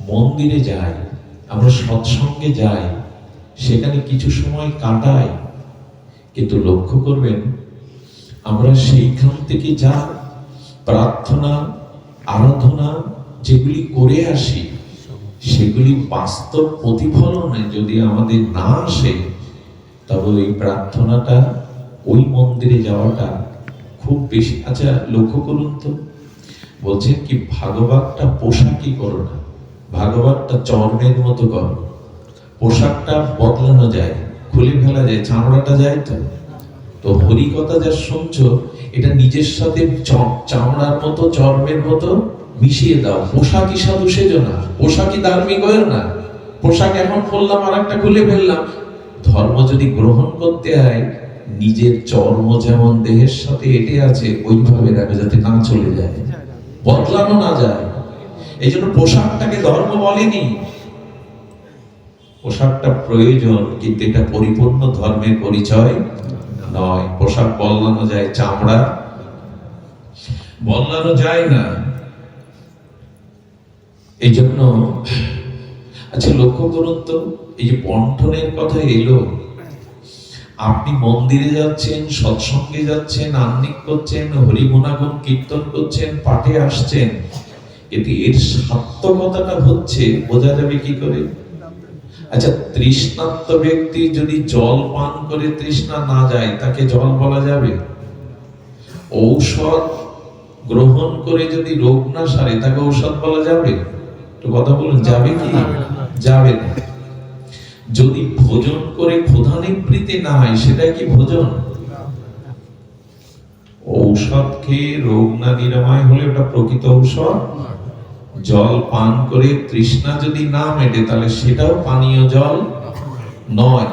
মন্দিরে যাই, আমরা সৎসঙ্গে যাই, সেখানে কিছু সময় কাটাই, কিন্তু লক্ষ্য করবেন আমরা সেইখান থেকে যা প্রার্থনা আরাধনা যেগুলি করে আসি, সেগুলি বাস্তব প্রতিফলনে যদি আমাদের না আসে, তবে ওই প্রার্থনাটা, ওই মন্দিরে যাওয়াটা খুব বেশি। আচ্ছা লক্ষ্য করুন তো, বলছেন কি ভাগবতটা পোশাকই করো না, ভাগবতটা চর্মের মতো করো। পোশাকটা বদলানো যায়, খুলে ফেলা যায়, চামড়াটা যায় তো। তো হরিকথা যা শুনছো, এটা নিজের সাথে চামড়ার মতো চর্মের মতো মিশিয়ে দাও। পোশাকই সাধু সেজো না, পোশাকই ধার্মিক হয়েও না। পোশাক এখন পরলাম আর একটা খুলে ফেললাম। ধর্ম যদি গ্রহণ করতে হয়, নিজের চর্ম যেমন দেহের সাথে এঁটে আছে ওইভাবে রাখবে, যাতে না চলে যায়, বদলানো না যায়। এই জন্য পোশাকটাকে ধর্ম বলেনি। পোশাকটা প্রয়োজন, কিন্তু এটা পরিপূর্ণ ধর্মের পরিচয় নয়। পোশাক বদলানো যায়, চামড়া বদলানো যায় না। এই জন্য আচ্ছা লক্ষ্য করুন তো, এই যে বন্টনের কথা এলো, আপনি মন্দিরে যাচ্ছেন, সৎসঙ্গে যাচ্ছেন, আহ্নিক করছেন, হরিগুণাগুণ কীর্তন করছেন, পাঠে আসছেন, কিন্তু এর সার্থকতাটা হচ্ছে বোঝা যাবে কি করে? আচ্ছা তৃষ্ণার্ত ব্যক্তি যদি জল পান করে তৃষ্ণা না যায়, তাকে জল বলা যাবে? ঔষধ গ্রহণ করে যদি রোগ না সারে, তাকে ঔষধ বলা যাবে? একটু কথা বলুন, যাবে কি? যাবে না। যদি ভোজন করে ক্ষুধা নিবৃত্তি না হয়, সেটা কি ভোজন? ঔষধ খেয়ে রোগ না নিরাময় হলে ওটা প্রকৃত ঔষধ। জল পান করে তৃষ্ণা যদি না মেটে, তাহলে সেটাও পানীয় জল নয়।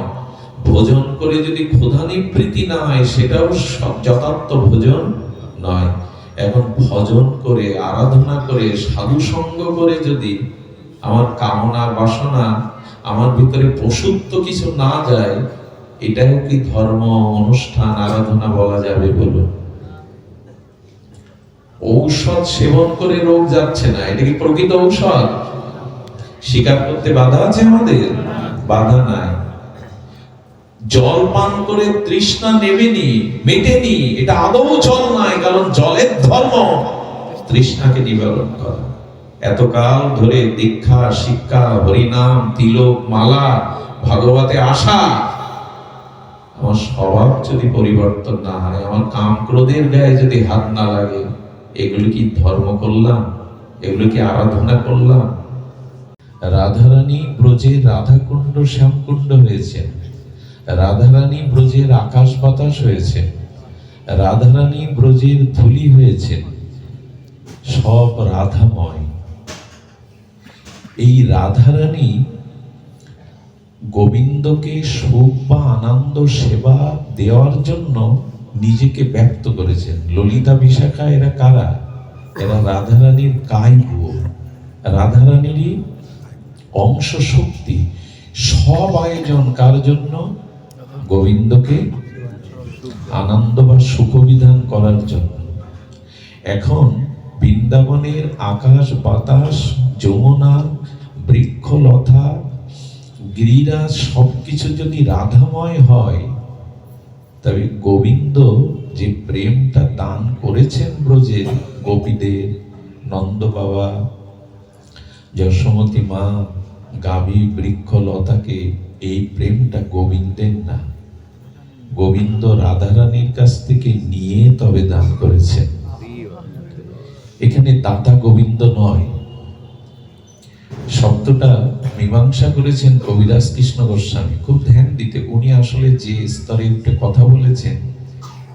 ভোজন করে যদি ক্ষুধা নিবৃত্তি না হয়, সেটাও যথার্থ ভোজন নয়। এখন ভজন করে, আরাধনা করে, সাধু সঙ্গ করে যদি আমার কামনা বাসনা, আমার ভিতরে পশুত্ব কিছু না যায়, এটাও কি ধর্ম, অনুষ্ঠান, আরাধনা বলা যাবে? বলুন। ঔষধ সেবন করে রোগ যাচ্ছে না, এটা কি প্রকৃত ঔষধ? স্বীকার করতে বাধা আছে আমাদের? বাধা নাই। জল পান করে তৃষ্ণা নেবেনি, মেটেনি, এটা আদৌ জল নয়, কারণ জলের ধর্ম তৃষ্ণাকে নিবারণ করা। এতকাল ধরে দীক্ষা, শিক্ষা, হরিনাম, তিলক, মালা, ভাগবতে আসা, আমার স্বভাব যদি পরিবর্তন না হয়, আমার কাম ক্রোধের গায়ে যদি হাত না লাগে, এগুলো কি ধর্ম করলাম? এগুলো কি আরাধনা করলাম? রাধারানী ব্রজের রাধাকুণ্ড শ্যামকুণ্ড হয়েছে, রাধারানী ব্রজের আকাশ বাতাস হয়েছে, রাধারানী ব্রজের ধুলি হয়েছে, সব রাধাময়। এই রাধারানী গোবিন্দকে সুখ বা আনন্দ সেবা দেওয়ার জন্য নিজেকে ব্যক্ত করেছেন। ললিতা বিশাখা এরা কারা? এরা রাধারানীর কায়গুলো, রাধারানীরই অংশ শক্তি। সব আয়োজন কার জন্য? গোবিন্দকে আনন্দ বা সুখ বিধান করার জন্য। এখন বৃন্দাবনের আকাশ বাতাস, যমুনা, বৃক্ষলতা, গিরিরাজ সবকিছু যদি রাধাময় হয়, তবে গোবিন্দ যে প্রেমটা দান করেছেন ব্রজের গোপীদের, নন্দ বাবা, যশোমতী মা, গাভী, বৃক্ষলতাকে, এই প্রেমটা গোবিন্দের না, গোবিন্দ রাধারানীর কাছ থেকে নিয়ে তবে দান করেছেন। এখানে দাতা গোবিন্দ নয়। শব্দটা মীমাংসা করেছেন কবিরাজ কৃষ্ণ গোস্বামী। খুব ধ্যান দিতে, উনি আসলে যে স্তরে উঠে কথা বলেছেন,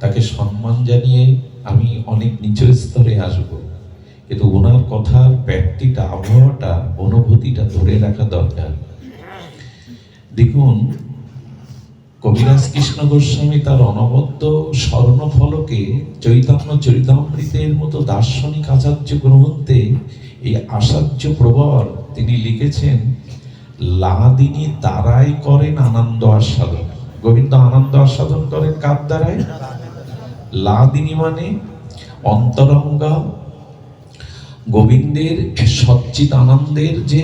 তাকে সম্মান জানিয়ে আমি অনেক নিচের স্তরে আসব, কিন্তু ওনার কথার ব্যাপ্তিটা, আবহাওয়াটা, অনুভূতিটা ধরে রাখা দরকার। দেখুন, কবিরাজ কৃষ্ণ গোস্বামী তার অনবদ্য স্বর্ণফলকে চৈতন্য চরিতামৃতের মতো দার্শনিক আচার্য গ্রন্থে এই আচার্য প্রবর তিনি লিখেছেন, লাদিনী দ্বারাই করেন আনন্দ আস্বাদন। গোবিন্দ আনন্দ আস্বাদন করেন কার দ্বারাই? লাদিনী মানে অন্তরঙ্গা, গোবিন্দের সচ্চিত আনন্দের যে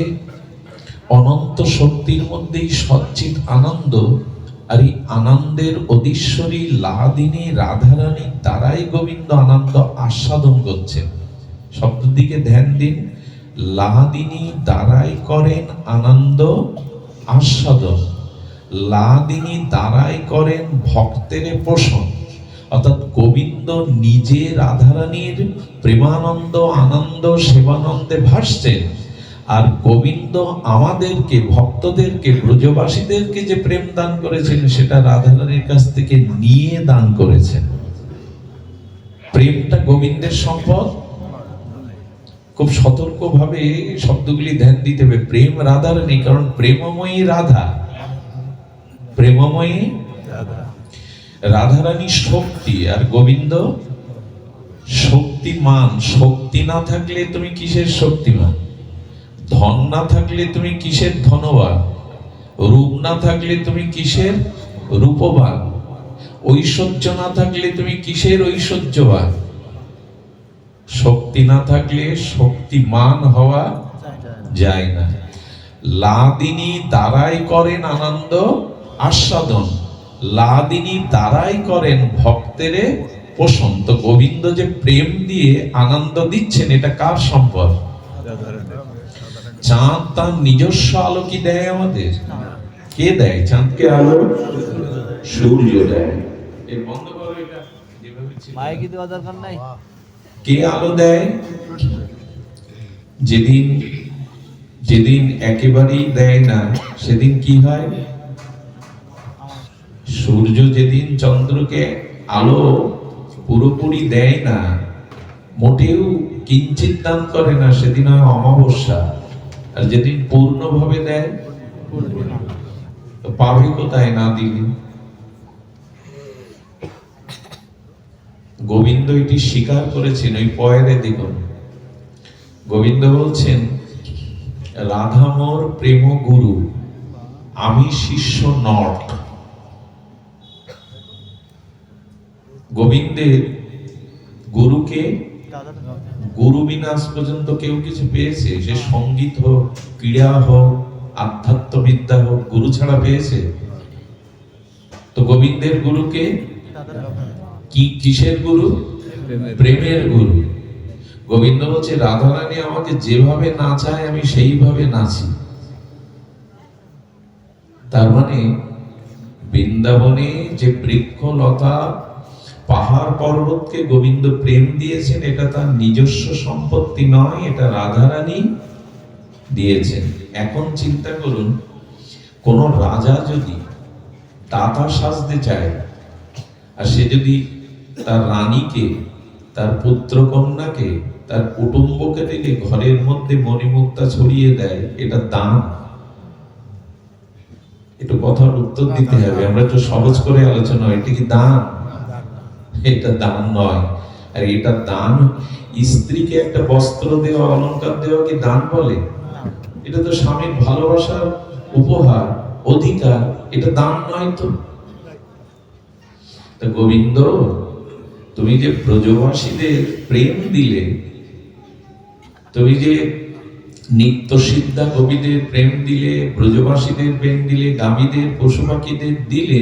অনন্ত শক্তির মধ্যেই সচ্চিত আনন্দ, আর এই আনন্দের অধীশ্বরী লাদিনী রাধারানীর দ্বারাই গোবিন্দ আনন্দ আস্বাদন করছেন। শব্দের দিকে ধ্যান দিন। লাদিনী দ্বারাই করেন আনন্দ আস্বাদন, লাদিনী দ্বারাই করেন ভক্তের পোষণ। অর্থাৎ গোবিন্দ নিজে রাধারানীর প্রেমানন্দ আনন্দ সেবানন্দে ভাসছেন, আর গোবিন্দ আমাদেরকে ভক্তদেরকে ব্রজবাসীদেরকে যে প্রেম দান করেছেন সেটা রাধারানীর কাছ থেকে নিয়ে দান করেছেন। প্রেমটা গোবিন্দের সম্পদ। খুব সতর্কভাবে শব্দগুলি ধ্যান দিতে হবে। প্রেম রাধারানী, কারণ প্রেমময়ী রাধা, প্রেমময়ী রাধারানী শক্তি, আর গোবিন্দ শক্তিমান। শক্তি না থাকলে তুমি কিসের শক্তিমান? ধন না থাকলে তুমি কিসের ধনবান? রূপ না থাকলে তুমি কিসের রূপবান? ঐশ্বর্য না থাকলে তুমি কিসের ঐশ্বর্যবান? শক্তি না থাকলে শক্তিমান হওয়া যায় না। লাদিনী দ্বারাই করেন আনন্দ আস্বাদন, লাদিনী দ্বারাই করেন ভক্তের পোষণ। তো গোবিন্দ যে প্রেম দিয়ে আনন্দ দিচ্ছেন, এটা কার সম্পদ? চাঁদ তার নিজস্ব আলো কি দেয় আমাদের? কে দেয় চাঁদকে আলো? সূর্য দেয়। এই বন্ধ করো এটা, যেভাবে ছিল। মাইক কি দেওয়া দরকার নাই? কে আলো দেয়? যেদিন যেদিন একেবারেই দেয় না, সেদিন কি হয়? সূর্য যেদিন চন্দ্রকে আলো পুরোপুরি দেয় না, মোটেও কিঞ্চিত দান করে না, সেদিন হয় অমাবস্যা। আর যেদিন পূর্ণভাবে দেয়, পাবে কোথায় না দিলে? গোবিন্দ এটি স্বীকার করেছেন। ওই পয়েরে দেখুন, গোবিন্দ বলছেন, রাধা মোর প্রেম গুরু, আমি শিষ্য নট। গোবিন্দের গুরুকে, গুরু বিনা আজ পর্যন্ত কেউ কিছু পেয়েছে? সে সঙ্গীত হোক, ক্রীড়া হোক, আধ্যাত্মবিদ্যা হোক, গুরু ছাড়া পেয়েছে? তো গোবিন্দের গুরুকে কি, কিসের গুরু? প্রেমের গুরু। গোবিন্দ বলছে, রাধারানী আমাকে যেভাবে নাচায় আমি সেইভাবে নাচি। তার মানে বৃন্দাবনে যে বৃক্ষ লতা পাহাড় পর্বতকে গোবিন্দ প্রেম দিয়েছেন, এটা তার নিজস্ব সম্পত্তি নয়, এটা রাধারানী দিয়েছেন। এখন চিন্তা করুন, কোন রাজা যদি দাতা সাজতে চায়, আর সে যদি তার রানীকে, তার পুত্র কন্যাকে, তার কুটুম্বকে থেকে ঘরের মধ্যে মণিমুক্তা ছড়িয়ে দেয়, এটা দান? একটু কথার উত্তর দিতে হবে, আমরা একটু সহজ করে আলোচনা। এটা কি দান? এটা দান নয়। আর এটা দান, স্ত্রীকে একটা বস্ত্র দেওয়া, অলংকার দেওয়া কি দান বলে? এটা তো স্বামীর ভালোবাসার উপহার, অধিকার। এটা দান নয় তো। গোবিন্দ, তুমি যে ব্রজবাসীদের প্রেম দিলে, তুমি যে নিত্য সিদ্ধা কবিদের প্রেম দিলে, ব্রজবাসীদের প্রেম দিলে, গামীদের, পশু পাখিদের দিলে,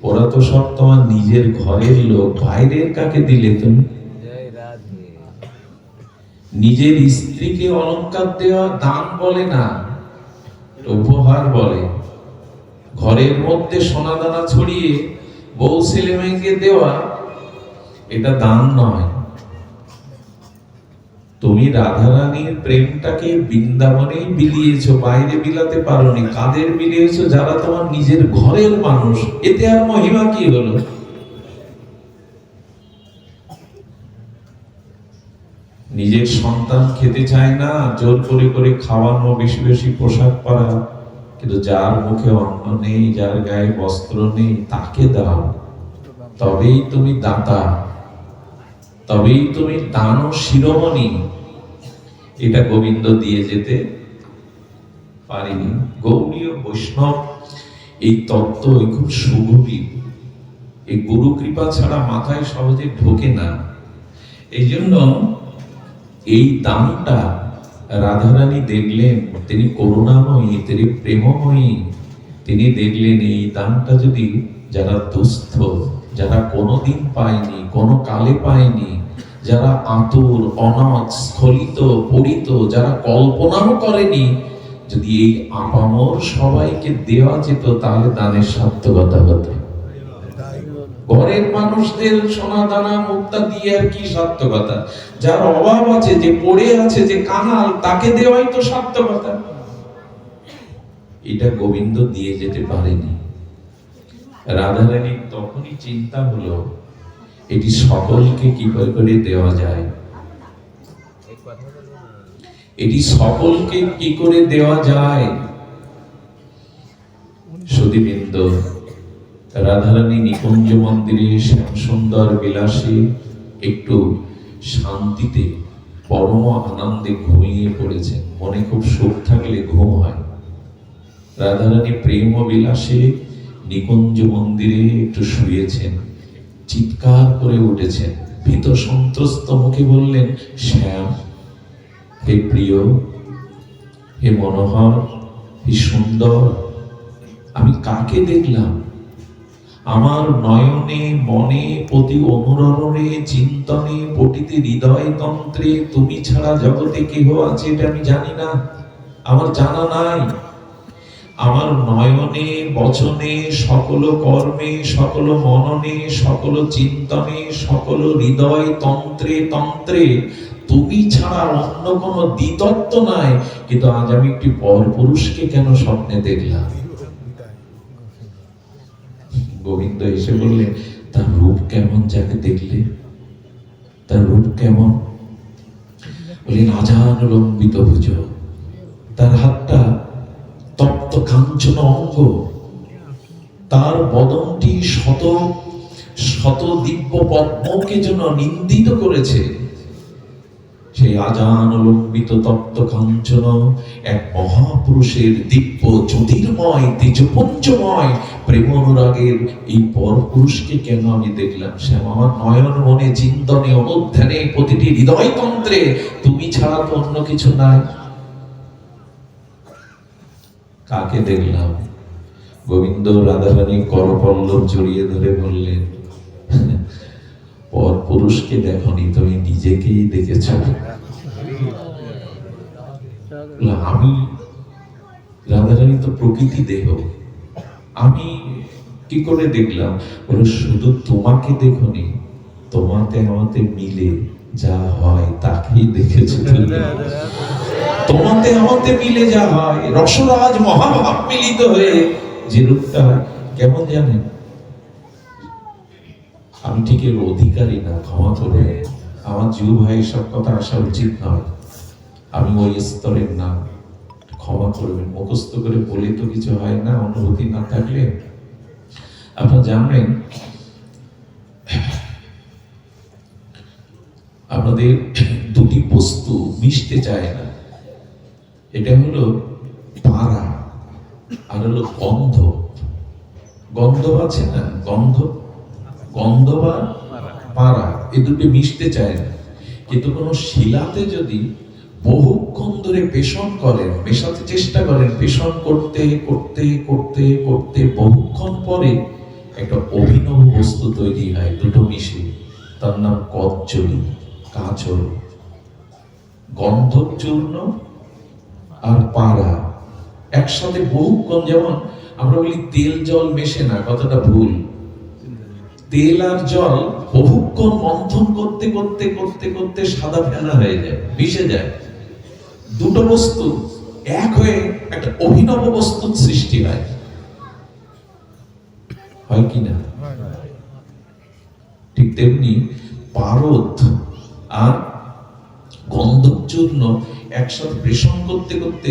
ওরা তো সব তোমার নিজের ঘরের লোক। বাইরের কাকে দিলে তুমি? নিজের স্ত্রীকে অলংকার দেওয়া দান বলে না, উপহার বলে। ঘরের মধ্যে সোনা দানা ছড়িয়ে বউ ছেলে মেয়েকে দেওয়া, এটা দান নয়। তুমি রাধারানীর প্রেমটাকে বৃন্দাবনেই বিলিয়েছো, বাইরে বিলাতে পারোনি। কাদের বিলিয়েছো? যারা তোমার নিজের ঘরের মানুষ। এতে আর মহিমা কি হলো? নিজের সন্তান খেতে চায় না, জোর করে করে খাওয়ানো, বেশি বেশি পোশাক পরা। কিন্তু যার মুখে অন্ন নেই, যার গায়ে বস্ত্র নেই, তাকে দাও। তবেই তুমি দাতা, তবেই তুমি দান শিরোমণি। এটা গোবিন্দ দিয়ে যেতে পারেনি। গৌড়ীয় বৈষ্ণব এই তত্ত্ব খুব সুগভীর। এই গুরু কৃপা ছাড়া মাথায় সহজে ঢোকে না। এই জন্য এই দানটা রাধারানী দেখলেন, তিনি করুণাময়ী, তিনি প্রেমময়ী। তিনি দেখলেন এই দানটা যদি যারা দুস্থ, যারা কোনোদিন পায়নি, কোনো কালে পায়নি, যারা আতুর, অনাথ, স্খলিত, পরিত, যারা কল্পনাও করেনি, যদি এই আপামর সবাইকে দেওয়া যেত, তাহলে দানের সার্থকতা হতো। ঘরের মানুষদের সোনা দানা মুক্তা দিয়ে আর কি সার্থকতা? যার অভাব আছে, যে পড়ে আছে, যে কাঙাল, তাকে দেওয়াই তো সার্থকতা। এটা গোবিন্দ দিয়ে যেতে পারেনি। রাধারানীর তখনই চিন্তা হলো, এটি সকলকে কি করে দেওয়া যায়, এটি সকলকে কি করে দেওয়া যায়। সুধীবৃন্দ, রাধারানী নিকুঞ্জ মন্দিরে শ্যাম সুন্দর বিলাসে একটু শান্তিতে পরম আনন্দে ঘুমিয়ে পড়েছেন। মনে খুব সুখ থাকলে ঘুম হয়। রাধারানী প্রেম বিলাসে নিকুঞ্জ মন্দিরে একটু শুয়েছেন, চিৎকার করে উঠেছেন, ভীত সন্ত্রস্ত মুখে বললেন, শ্যাম, হে প্রিয়, হে মনোহর, হে সুন্দর, আমি কাকে দেখলাম? আমার নয়নে, মনে, প্রতি অনুরণনে, চিন্তনে, পটিতে, হৃদয় তন্ত্রে তুমি ছাড়া জগতে কেহ আছে এটা আমি জানি না, আমার জানা নাই। আমার নয়নে, বচনে, সকল কর্মে, সকল মননে, সকল চিন্তনে, সকল হৃদয় তন্ত্রে তন্ত্রে তুমি ছাড়া অন্য কোনো দ্বিতত্ত্ব নাই। কিন্তু আজ আমি একটি পরপুরুষকে কেন স্বপ্নে দেখলাম? গোবিন্দ এসে বললেন, তার রূপ কেমন যাকে দেখলে? তার রূপ কেমন? বললেন, আজান লম্বিত ভুজ, তার হাতটা তপ্ত কাঞ্চন অঙ্গ, তার বদনটি শত শত দিব্য পদ্মকে যেন নিন্দিত করেছে। সেই আজান লম্বিত তপ্ত কাঞ্চন এক মহাপুরুষের দিব্য জ্যোতির্ময় তেজপুঞ্জময় প্রেম অনুরাগের এই পরপুরুষকে কেন আমি দেখলাম? শ্যাম, আমার নয়ন, মনে, চিন্তনে, অনুধ্যানে, প্রতিটি হৃদয় তন্ত্রে তুমি ছাড়া তো অন্য কিছু নাই। কাকে দেখলাম? গোবিন্দ রাধারানী করপল্লব জড়িয়ে ধরে বললেন, পরপুরুষকে দেখনি, তুমি নিজেকেই দেখেছ। আমি রাধারানী তো প্রকৃতি দেহ, আমি কি করে দেখলাম? বলো, শুধু তোমাকে দেখনি, তোমাতে আমাতে মিলে যা হয় তাকেই দেখেছো তুমি। তোমাতে আমাতে মিলে যা হয়, রসরাজ মহাভাব মিলিত হয়ে যে রূপটা হয়, কেমন জানেন? আমি ঠিক এর অধিকারী না, ক্ষমা করে। আমার জীব ভাই সব কথা আসা উচিত নয়, আমি ওই স্তরের না, ক্ষমা করবেন। মুখস্থ করে বলে তো কিছু হয় না, অনুভূতি না থাকলে। আপনারা জানবেন, আপনাদের দুটি বস্তু মিশতে চায় না, এটা হলো পারা আর হলো গন্ধ। গন্ধ আছে না, গন্ধ, গন্ধ বা পারা, এই দুটি মিশতে চায় না। কিন্তু কোন শিলাতে যদি বহুক্ষণ ধরে পেষণ করেন, মেশাতে চেষ্টা করেন, পেষণ করতে করতে করতে করতে বহুক্ষণ পরে একটা অভিনব বস্তু তৈরি হয়, দুটো মিশে, তার নাম কচ্চলি, কাঁচল। গন্ধক চূর্ণ আর পারা একসাথে বহুক্ষণ, যেমন আমরা বলি তেল জল মেশে না, কথাটা ভুল। তেল আর জল বহুক্ষণ মন্থন করতে করতে করতে করতে সাদা ফেনা হয়ে যায়, মিশে যায়। দুটো বস্তু এক হয়ে একটা অভিনব বস্তুর সৃষ্টি হয়, হয় কি না? ঠিক তেমনি পারদ আর গন্ধক চূর্ণ একসাথে পেষণ করতে করতে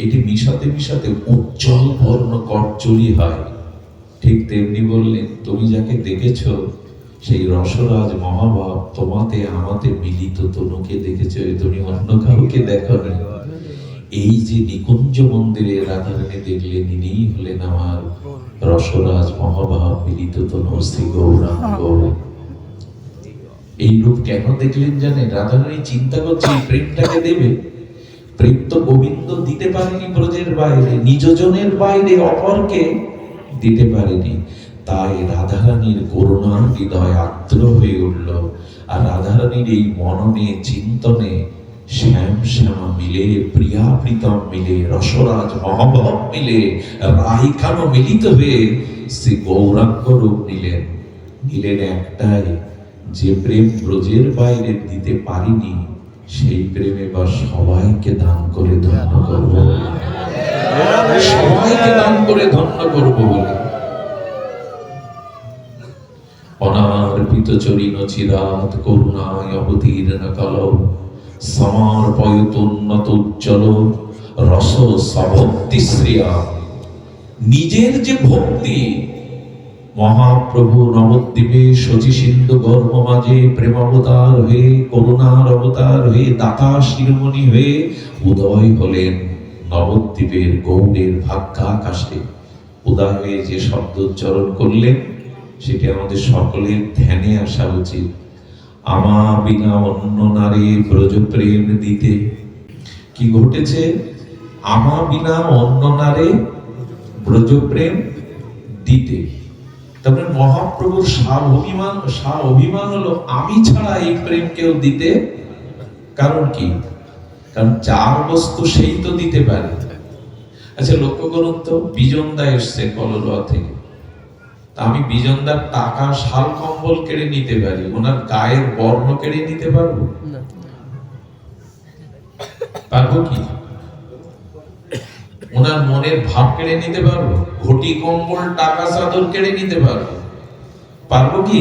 এটি মিশাতে মিশাতে উজ্জ্বল বর্ণ কচ্চলি হয়। ঠিক তেমনি বললেন, তুমি যাকে দেখেছ সেই রসরাজ মহাভাব তোমাতে আমাতে মিলিত তনুকে দেখেছ, তুমি অন্য কাউকে দেখনি। এই যে নিকুঞ্জ মন্দিরে রাধারানী দেখলেন, ইনিই হলেন আমার রসরাজ মহাভাব মিলিত তনু শ্রী গৌরাঙ্গ। এই রূপ কেন দেখলেন জানেন? রাধারানী চিন্তা করছে এই প্রেমটাকে দেবে। প্রেম তো গোবিন্দ দিতে পারেনি ব্রজের বাইরে, নিজজনের বাইরে অপরকে দিতে পারেনি। তাই রাধারানীর করুণার হৃদয় আর্দ্র হয়ে উঠল। আর রাধারানীর এই মননে চিন্তনে শ্যাম শ্যামা মিলে, প্রিয়া প্রীতম মিলে, রসরাজ মহাভব মিলে, রাধিকানো মিলিত হয়ে শ্রী গৌরাঙ্গ রূপ নিলেন। নিলেন একটাই, যে প্রেম ব্রজের বাইরে দিতে পারিনি, সেই প্রেমে বা সবাইকে দান করে ধন্য করব, সবাইকে দান করে ধন্য করব বলে অনার্পিত চরিণ চিরাত করুণায় অবতীর্ণ কলৌ সমর্পয়তোন্নত উজ্জ্বল রস সভক্তি শ্রিয়া। নিজের যে ভক্তি, মহাপ্রভু নবদ্বীপে শচী সিন্ধু গর্ভ মাঝে প্রেমাবতার হয়ে, করুণার অবতার হয়ে, দাতা শিরোমণি হয়ে উদয় হলেন নবদ্বীপের গৌড়ের ভাগ্যাকাশে। উদয় হয়ে যে শব্দ উচ্চারণ করলেন, সেটি আমাদের সকলের ধ্যানে আসা উচিত। আমা বিনা অন্য নারী ব্রজ প্রেম দিতে। কি ঘটেছে? আমা বিনা অন্য নারী ব্রজ প্রেম দিতে। তারপরে মহাপ্রভুর অভিমান হলো, আমি ছাড়া এই প্রেম কেউ দিতে। কারণ কি? কারণ যার বস্তু সেই তো দিতে পারে। আচ্ছা লক্ষ্য করুন তো, বিজনদা এসছে কলরোয়া থেকে, আমি বিজনদার টাকা শাল কম্বল কেড়ে নিতে পারি, ওনার গায়ের বর্ণ কেড়ে নিতে পারবো? পারবো কি? ওনার মনের ভাব কেড়ে নিতে পারবো? ঘটি কম্বল টাকা চাদর কেড়ে নিতে পারবো? পারবো কি?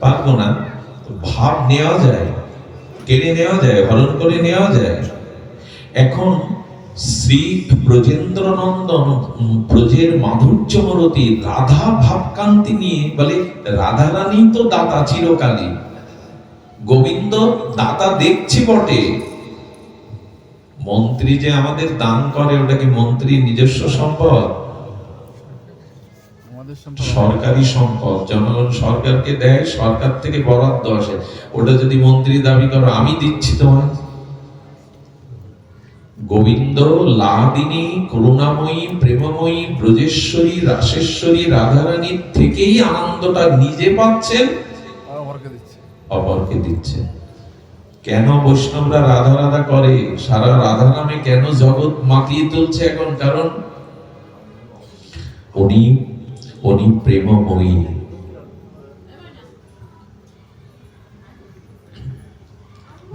পারবো না। ভাব নেওয়া যায়, কেড়ে নেওয়া যায়, হরণ করে নেওয়া যায়। এখন শ্রী ব্রজেন্দ্র নন্দন ব্রজের মাধুর্যমরতী রাধা ভাবকান্তি নিয়ে বলে, রাধারানী তো দাতা চিরকালী, গোবিন্দ দাতা দেখছি বটে, মন্ত্রী যে আমাদের দান করে ওটা কি মন্ত্রীর নিজস্ব সম্পদ? সরকারি সম্পদ, জনগণ সরকারকে দেয়, সরকার থেকে বরাদ্দ আসে। ওটা যদি মন্ত্রী দাবি করো আমি দিচ্ছি তোমায়। গোবিন্দ লাদিনী করুণাময়ী প্রেমময়ী ব্রজেশ্বরী রাসেশ্বরী রাধারানীর থেকেই আনন্দটা নিজে পাচ্ছেন, অপরকে দিচ্ছেন। কেন বৈষ্ণবরা রাধা রাধা করে, সারা রাধা নামে কেন জগৎ মাতিয়ে তুলছে এখন? কারণ উনি প্রেমময়ী।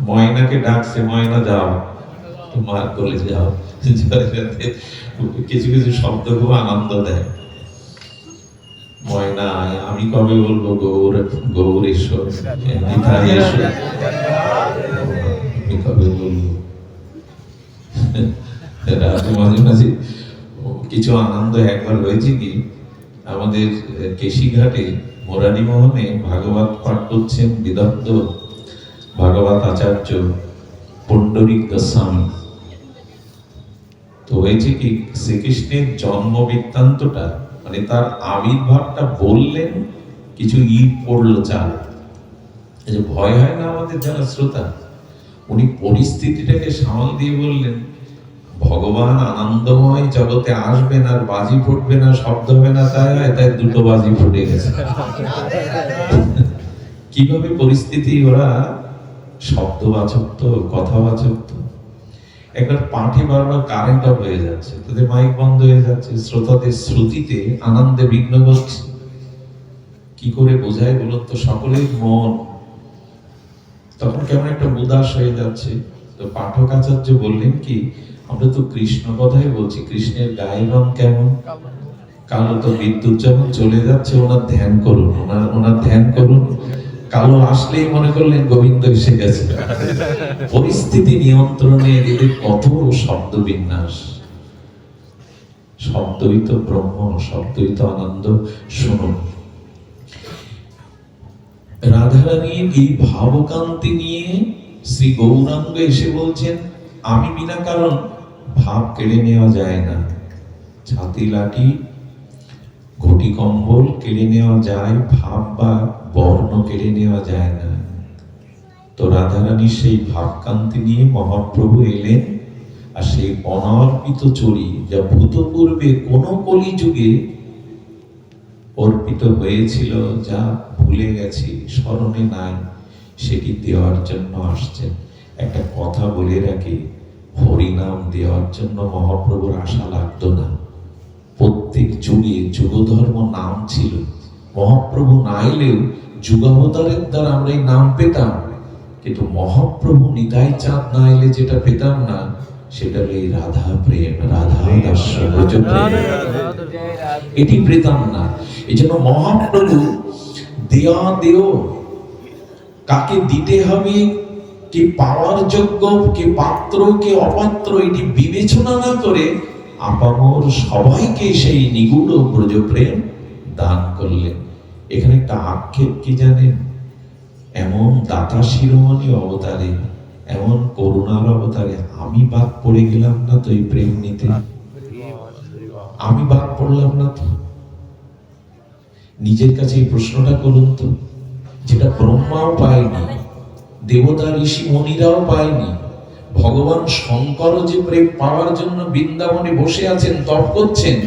ময়নাকে ডাকছে, ময়না যাও তোমার কোলে যাও। কিছু কিছু শব্দ খুব আনন্দ দেয়। ময়না আমি কবে বলবো গৌর গৌর এসো, নিতাই এসো, আমি কবে বলবো? মাঝে মাঝে কিছু আনন্দ একবার হয়েছে কি, আমাদের কেশিঘাটে মোরারি মোহনে ভাগবত পাঠ করছেন বিদগ্ধ ভাগবত আচার্য পুণ্ডরিক গোস্বামী। তো হয়েছে কি, শ্রীকৃষ্ণের জন্ম বৃত্তান্তটা মানে তার আবির্ভাবটা বললেন, কিছু ইট পড়লো চাল। এই যে ভয় হয় না আমাদের যারা শ্রোতা, উনি পরিস্থিতিটাকে সামাল দিয়ে বললেন, ভগবান আনন্দময় জগতে আসবেন আর বাজি ফুটবে না, শব্দ হবে না, তাই দুটো বাজি ফুটে গেছে। কিভাবে পরিস্থিতি, ওরা শব্দবাচক তো, কথাবাচক তো। একবার পাঠে বারবার কারেন্ট অফ হয়ে যাচ্ছে, তাদের মাইক বন্ধ হয়ে যাচ্ছে, শ্রোতাদের শ্রুতিতে আনন্দে বিঘ্ন ঘটছে। কি করে বোঝায় বলুন তো? সকলের মন তখন কেমন একটা উদাস হয়ে যাচ্ছে। তো পাঠক আচার্য বললেন কি, আমরা তো কৃষ্ণ কথাই বলছি, কৃষ্ণের গায়ের রং কেমন? কালো। তো বিদ্যুৎ যখন চলে যাচ্ছে, ওনার ধ্যান করুন, ওনার ধ্যান করুন। কালো আসলেই মনে করলেন গোবিন্দ এসে গেছে। পরিস্থিতি নিয়ন্ত্রণে এদের কত শব্দ বিন্যাস। শব্দই তো ব্রহ্ম, শব্দই তো আনন্দ। শুনুন, রাধারানীর এই ভাবকান্তি নিয়ে শ্রী গৌরাঙ্গ এসে বলছেন, আমি বিনা কারণ ভাব কেড়ে নেওয়া যায় না। ছাতি লাঠি ঘটি কম্বল কেড়ে নেওয়া যায়, ভাব বা বর্ণ কেড়ে নেওয়া যায় না। তো রাধারানীর সেই ভাবকান্তি নিয়ে মহাপ্রভু এলেন, আর সেই অনর্পিত চুরি যা ভূতপূর্বে কোন কলিযুগে অর্পিত হয়েছিল, যা ভুলে গেছি, স্মরণে নাই, সেটি দেওয়ার জন্য আসছেন। একটা কথা বলে রাখি, হরিনাম দেওয়ার জন্য মহাপ্রভুর আশা লাগতো না। প্রত্যেক যুগে যুগধর্ম নাম ছিল। মহাপ্রভু না এলেও যুগাবতারের দ্বারা আমরা এই নাম পেতাম, কিন্তু মহাপ্রভু নিতাই চাঁদ না এলে যেটা পেতাম না, সেটা হলো এই রাধা প্রেম, রাধা দাস্য ব্রজ প্রেম, এটি পেতাম না। এই জন্য মহাপ্রভু দেয়া দেও, কাকে দিতে হবে, কে পাওয়ার যোগ্য, কে পাত্র, কে অপাত্র, এটি বিবেচনা না করে আপামর সবাইকে সেই নিগুড় ব্রজ প্রেম দান করলেন। এখানে একটা আক্ষেপ কি জানেন? এমন দাতা শিরোমণি অবতারে, এমন করুণার অবতারে আমি বাদ পড়ে গেলাম না তো এই প্রেম নিতে? আমি বাদ পড়লাম না তো? নিজের কাছে এই প্রশ্নটা করুন তো, যেটা ব্রহ্মাও পায়নি, দেবতা ঋষি মুনিরাও পায়নি। ভগবান শঙ্করও যে প্রেম পাওয়ার জন্য বৃন্দাবনে বসে আছেন, তপ করছেন,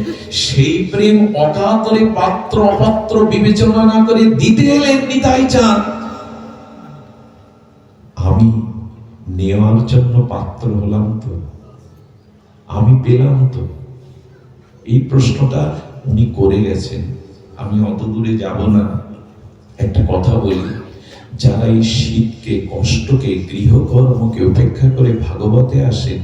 সেই প্রেম অকাতরে পাত্র অপাত্র বিবেচনা না করে দিতে এলেন নিতাই চাঁদ। আমি নেওয়ার জন্য পাত্র হলাম তো? আমি পেলাম তো? এই প্রশ্নটা উনি করে গেছেন। আমি অত দূরে যাব না, একটা কথা বলি, যারা এই শীতকে, কষ্টকে, গৃহকর্মকে উপেক্ষা করে ভাগবতে আসেন,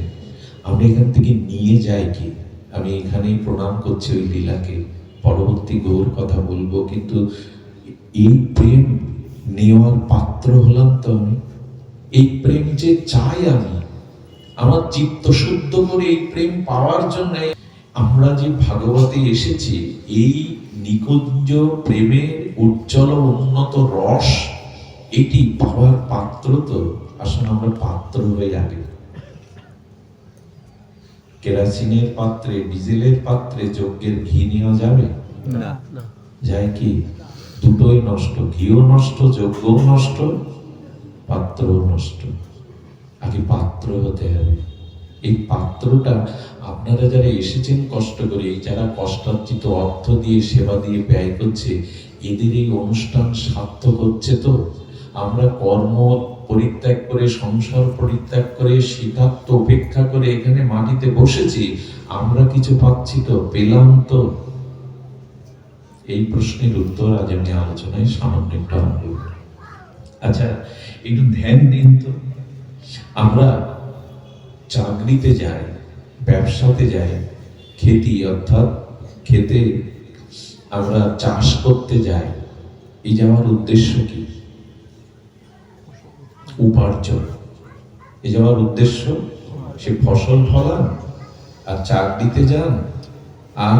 আমরা এখান থেকে নিয়ে যাই কি? আমি এখানেই প্রণাম করছি ওই লীলাকে, পরবর্তী গৌর কথা বলবো, কিন্তু এই প্রেম নেওয়ার পাত্র হলাম তো আমি? এই প্রেম যে চাই আমি, আমার চিত্ত শুদ্ধ করে এই প্রেম পাওয়ার জন্য আমরা যে ভাগবতে এসেছি, এই নিকুঞ্জ প্রেমের উজ্জ্বল উন্নত রস, এটি পাওয়ার পাত্র তো। আসলে আমরা পাত্র হয়ে যাবে। কেরাসিনের পাত্রে, ডিজেলের পাত্রে যজ্ঞের ঘি নেওয়া যাবে না? যায় কি? দুটোই নষ্ট, ঘিও নষ্ট, যজ্ঞও নষ্ট, পাত্রও নষ্ট। আগে পাত্র হতে হবে। এই পাত্রটা আপনারা যারা এসেছেন কষ্ট করে, যারা কষ্টার্জিত অর্থ দিয়ে, সেবা দিয়ে ব্যয় করছে, এদের এই অনুষ্ঠান সার্থক হচ্ছে তো? আমরা কর্ম পরিত্যাগ করে, সংসার পরিত্যাগ করে, শীতার্থ উপেক্ষা করে এখানে মাটিতে বসেছি, আমরা কিছু পাচ্ছি তো? পেলাম তো? এই প্রশ্নের উত্তর আজ আমি আলোচনায় সামান্য একটু আনবো। আচ্ছা, একটু ধ্যান দিন তো। আমরা চাকরিতে যাই, ব্যবসাতে যাই, খেতি অর্থাৎ খেতে আমরা চাষ করতে যাই, এই যাওয়ার উদ্দেশ্য কি? উপার্জন। এই যাওয়ার উদ্দেশ্য সে ফসল ফলান, আর চাকরিতে যান, আর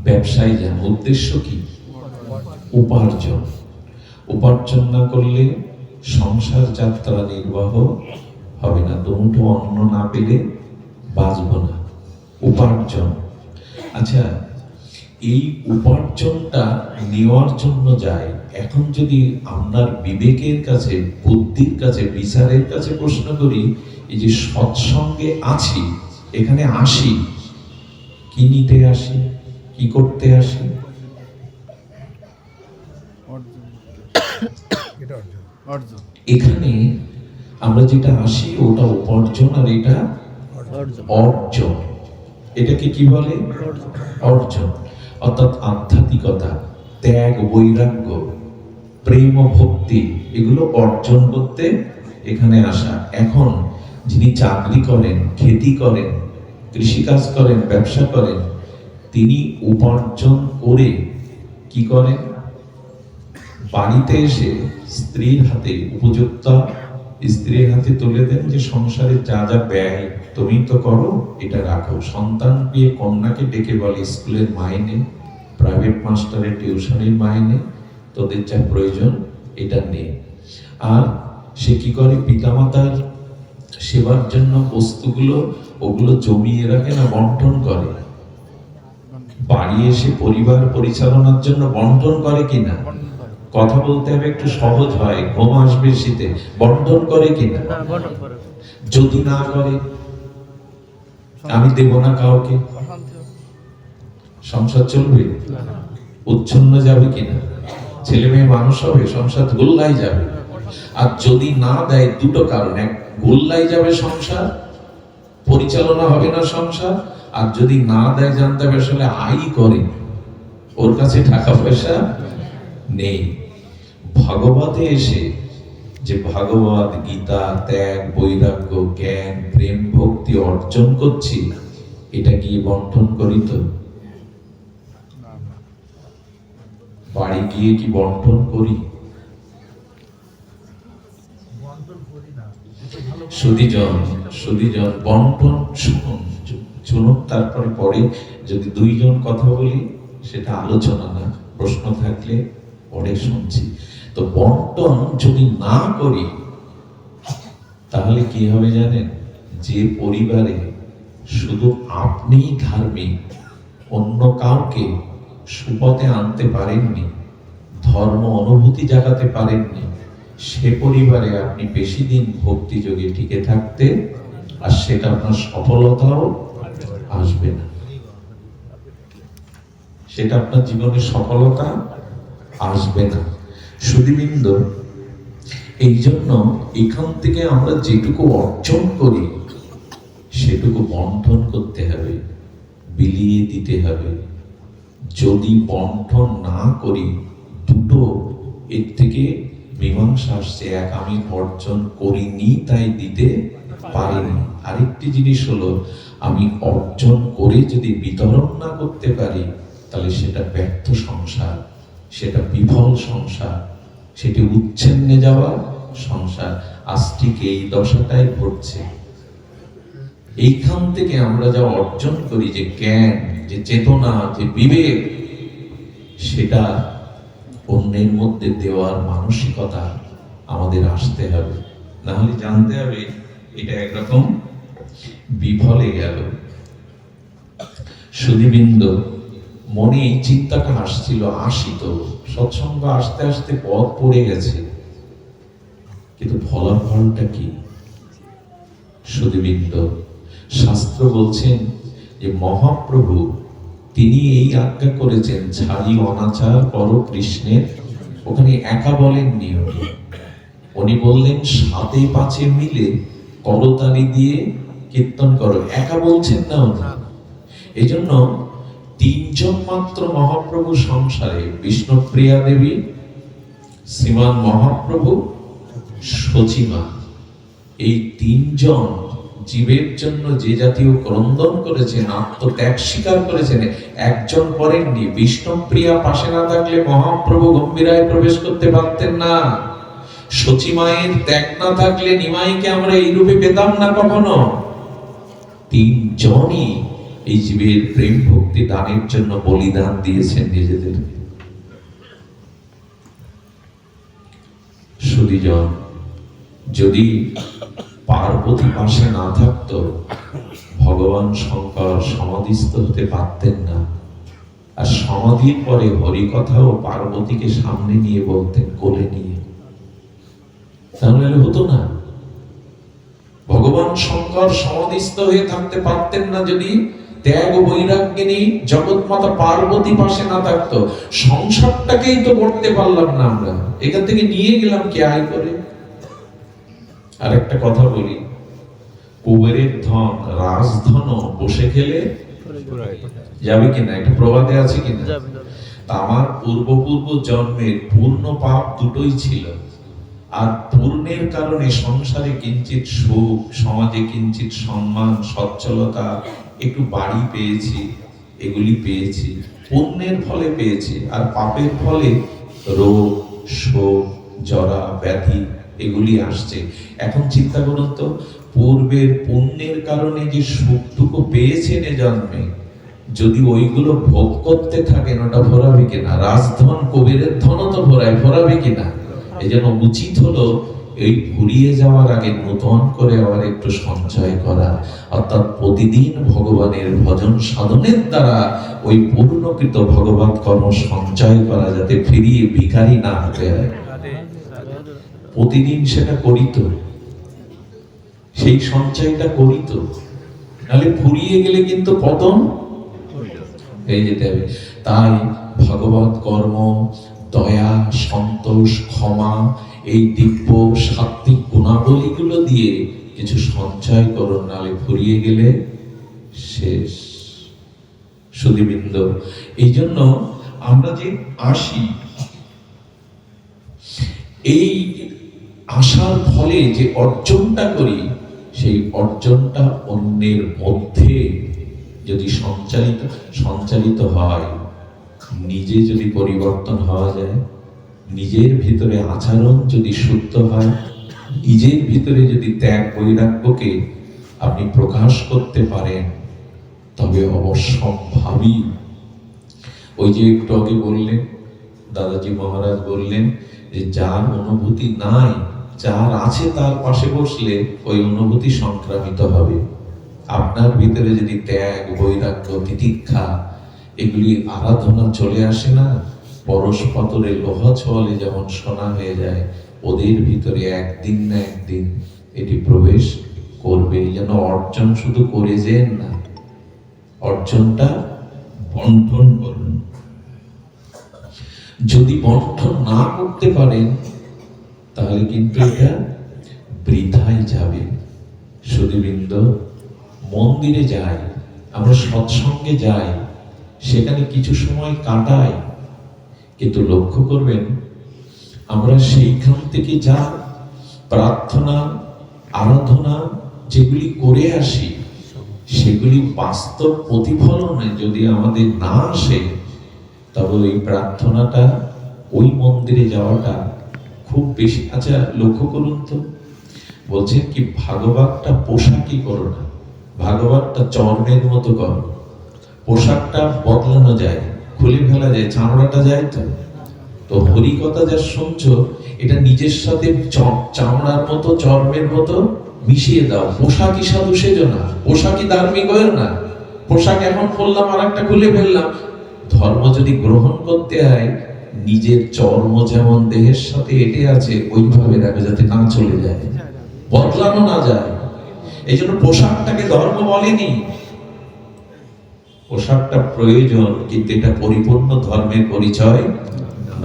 ব্যবসায় যান, উদ্দেশ্য কি? উপার্জন। উপার্জন না করলে সংসার যাত্রা নির্বাহ হবে না। দুমুঠো অন্ন না পেলে বাঁচব না। উপার্জন। আচ্ছা, এই উপার্জনটা নেওয়ার জন্য যায়। এখন যদি আপনার বিবেকের কাছে, বুদ্ধির কাছে, বিচারের কাছে প্রশ্ন করি, এই যে সৎসঙ্গে আছি, এখানে আসি কি নিতে আসি, কি করতে আসি? এখানে আমরা যেটা আসি ওটা উপার্জন, আর এটা অর্জন। এটাকে কি বলে? অর্জন। অর্থাৎ আধ্যাত্মিকতা, ত্যাগ, বৈরাগ্য, প্রেম, ভক্তি, এগুলো অর্জন করতে এখানে আসা। এখন যিনি চাকরি করেন, খেতি করেন, কৃষিকাজ করেন, ব্যবসা করেন, তিনি উপার্জন করে কি করেন? বাড়িতে এসে স্ত্রীর হাতে, উপযুক্ত স্ত্রীর হাতে তুলে দেন যে সংসারে যা যা ব্যয় তুমি তো করো, এটা রাখো। সন্তান পেয়ে কন্যাকে ডেকে বলে স্কুলের মাইনে, প্রাইভেট মাস্টারের টিউশনের মাইনে, তোদের যা প্রয়োজন এটা নে। আর সে কি করে? পিতামাতার সেবার জন্য বস্তুগুলো ওগুলো জমিয়ে রাখে না, বন্টন করে। বাড়ি এসে পরিবার পরিচালনার জন্য বন্টন করে কিনা? কথা বলতে হবে একটু সহজ হয়, ঘুম আসবে শীতে, বন্টন করে কিনা? যদি না করে, আমি দেব না কাউকে, সংসার চলবে? উচ্ছন্ন যাবে কিনা? ছেলে মেয়ে মানুষ হবে, সংসার গোল্লাই যাবে। আর যদি না দেয়, দুটো কারণ, এক গোল্লাই যাবে সংসার, পরিচালনা হবে না সংসার। আর যদি না দেয়, জানতে হবে আসলে আয় করে, ওর কাছে টাকা পয়সা নেই। ভাগবতে এসে যে ভাগবত গীতা, ত্যাগ, বৈরাগ্য, জ্ঞান, প্রেম, ভক্তি অর্জন করছি, এটা কি বন্টন করি? তো বাড়ি গিয়ে কি বন্টন করি? সুধীজন বন্টন শুনুন, তারপরে পরে যদি দুইজন কথা বলি সেটা আলোচনা না, প্রশ্ন থাকলে পরে শুনছি। তো বন্টন যদি না করি তাহলে কি হবে জানেন? যে পরিবারে শুধু আপনিই ধার্মিক, অন্য কাউকে সুপথে আনতে পারেননি, ধর্ম অনুভূতি জাগাতে পারেননি, সে পরিবারে আপনি বেশি দিন ভক্তি যোগে টিকে থাকতে, আর সেটা আপনার সফলতাও আসবে না, সেটা আপনার জীবনে সফলতা আসবে না। সুধীবৃন্দ, এই জন্য এখান থেকে আমরা যেটুকু অর্জন করি সেটুকু বন্টন করতে হবে, বিলিয়ে দিতে হবে। যদি বন্টন না করি, দুটো এর থেকে মীমাংসা আসছে। এক, আমি অর্জন করিনি তাই দিতে পারিনি। আরেকটি জিনিস হলো, আমি অর্জন করে যদি বিতরণ না করতে পারি, তাহলে সেটা ব্যর্থ সংসার, সেটা বিফল সংসার, সেটি উচ্ছন্নে যাওয়া সংসার। আজ ঠিক এই দশাটাই ঘটছে। এইখান থেকে আমরা যা অর্জন করি, যে জ্ঞান, যে চেতনা, যে বিবেক, সেটা অন্যের মধ্যে দেওয়ার মানসিকতা আমাদের আসতে হবে। না হলে জানতে হবে এটা একরকম বিফলে গেল। সুধীবৃন্দ, মনে এই চিন্তাটা আসছিল, আসিত, সৎসঙ্গ আসতে আসতে পথ পড়ে গেছে, কিন্তু ফলাফলটা কি? সুধীবৃন্দ, শাস্ত্র বলছেন যে মহাপ্রভু তিনি এই আজ্ঞা করেছেন, ছাড়ি অনাচার পর কৃষ্ণের। ওখানে একা বলেননি, উনি বললেন সাতে পাঁচে মিলে করতালি দিয়ে কীর্তন করো, একা বলছেন না উনি। এই জন্য তিনজন মাত্র মহাপ্রভু সংসারে, বিষ্ণুপ্রিয়া দেবী, শ্রীমান মহাপ্রভু, সচিমা, এই তিনজন জীবের জন্য যে জাতীয় ক্রন্দন করেছেন, আত্মত্যাগ স্বীকার করেছেন, একজন করেননি। বিষ্ণুপ্রিয়া পাশে না থাকলে মহাপ্রভু গম্ভীরায় প্রবেশ করতে পারতেন না। সচিমায়ের ত্যাগ না থাকলে নিমাইকে আমরা এই রূপে পেতাম না কখনো। তিনজনই এই জীবের প্রেম ভক্তি দানের জন্য বলিদান দিয়েছেন নিজেদের। সুধীজন, যদি পার্বতী পাশে না থাকতো, ভগবান শঙ্কর সমাধিস্থ হতে পারতেন না। আর সমাধির পরে হরিকথাও পার্বতীকে সামনে নিয়ে বলতেন, কোলে নিয়ে, তাহলে হতো না। ভগবান শঙ্কর সমাধিস্থ হয়ে থাকতে পারতেন না যদি ত্যাগ ও বৈরাগ্যিনী জগৎমাতা পার্বতী পাশে না থাকতো। সংসারটাকেই তো করতে পারলাম না আমরা, এখান থেকে নিয়ে গেলাম কে আয় করে। আর একটা কথা বলি, কুবেরের ধন রাজধন বসে খেলে যাবে কিনা, একটা প্রবাদে আছে কিনা? আমার পূর্ব জন্মের পূর্ণ পাপ দুটোই ছিল, আর পূর্ণের কারণে সংসারে কিঞ্চিত সুখ, সমাজে কিঞ্চিত সম্মান, সচ্ছলতা, একটু বাড়ি পেয়েছি, এগুলি পেয়েছি, পুণ্যের ফলে পেয়েছি। আর পাপের ফলে রোগ, শোক, জরা, ব্যাধি এগুলি আসছে। এখন চিন্তা করুন তো, পূর্বের পুণ্যের কারণে যে সুখটুকু পেয়েছেন এ জন্মে, যদি ওইগুলো ভোগ করতে থাকেন, ওটা ভরাবে কিনা? রাজধন, কবিরের ধনও তো ভরাবে কিনা? এই জন্য উচিত হলো এই ফুরিয়ে যাওয়ার আগে নতুন করে আবার একটু সঞ্চয় করা, অর্থাৎ প্রতিদিন ভগবানের ভজন সাধনের দ্বারা ওই পূর্ণকৃত ভগবত কর্ম সঞ্চয় করা, যাতে ফিরিয়ে ভিখারি না হতে হয়। প্রতিদিন সেটা করিত, সেই সঞ্চয়টা করিত, নাহলে ফুরিয়ে গেলে কিন্তু পতন হয়ে যেতে হবে। তাই ভগবত কর্ম, দয়া, সন্তোষ, ক্ষমা, এই দিব্য সাত্বিক গুণাবলীগুলো দিয়ে কিছু সঞ্চয় করুন, নাহলে ফুরিয়ে গেলে শেষ। সুধীবৃন্দ, এই জন্য আমরা যে আসি, এই আসার ফলে যে অর্জনটা করি, সেই অর্জনটা অন্যের মধ্যে যদি সঞ্চালিত হয়, নিজে যদি পরিবর্তন হওয়া যায়, নিজের ভিতরে আচরণ যদি শুদ্ধ হয়, নিজের ভিতরে যদি ত্যাগ বৈরাগ্যকে আপনি প্রকাশ করতে পারেন, তবে অবশ্যম্ভাবী, ওই যে একটু আগে বললেন, দাদাজি মহারাজ বললেন যে যার অনুভূতি নাই, যার আছে তার পাশে বসলে ওই অনুভূতি সংক্রামিত হবে। আপনার ভিতরে যদি ত্যাগ, বৈরাগ্য, তিতিক্ষা, এগুলি আরাধনা চলে আসে না, পরশপাতরে লোহা ছোঁয়ালে যেমন সোনা হয়ে যায়, ওদের ভিতরে একদিন না একদিন এটি প্রবেশ করবে। যেন অর্জন শুধু করে যেন না, অর্জনটা বন্টন করুন। যদি বন্টন না করতে পারেন, তাহলে কিন্তু এটা বৃথাই যাবে। সুধীবৃন্দ, মন্দিরে যাই, আমরা সৎসঙ্গে যাই, সেখানে কিছু সময় কাটাই, কিন্তু লক্ষ্য করবেন আমরা সেইখান থেকে যা প্রার্থনা, আরাধনা যেগুলি করে আসি, সেগুলি বাস্তব প্রতিফলনে যদি আমাদের না আসে, তবে ওই প্রার্থনাটা, ওই মন্দিরে যাওয়াটা খুব বেশি। আচ্ছা লক্ষ্য করুন তো, বলছেন কি ভাগবতটা পোশাকই করো না, ভাগবতটা চর্মের মতো করো। পোশাকটা বদলানো যায়, খুলে ফেলা যায়, চামড়াটা যায় তো। তো হরিকথা যা শুনছো, এটা নিজের সাথে চামড়ার মতো, চর্মের মতো মিশিয়ে দাও। পোশাকই সাধু সেজো না, পোশাকই ধার্মিক হয়েও না। পোশাক এখন পরলাম, আর একটা খুলে ফেললাম। ধর্ম যদি গ্রহণ করতে হয়, নিজের চর্ম যেমন দেহের সাথে এটে আছে, ওইভাবে রাখো, যাতে না চলে যায়, বদলানো না যায়। এই জন্য পোশাকটাকে ধর্ম বলেনি, পোশাকটা প্রয়োজন, কিন্তু এটা পরিপূর্ণ ধর্মের পরিচয়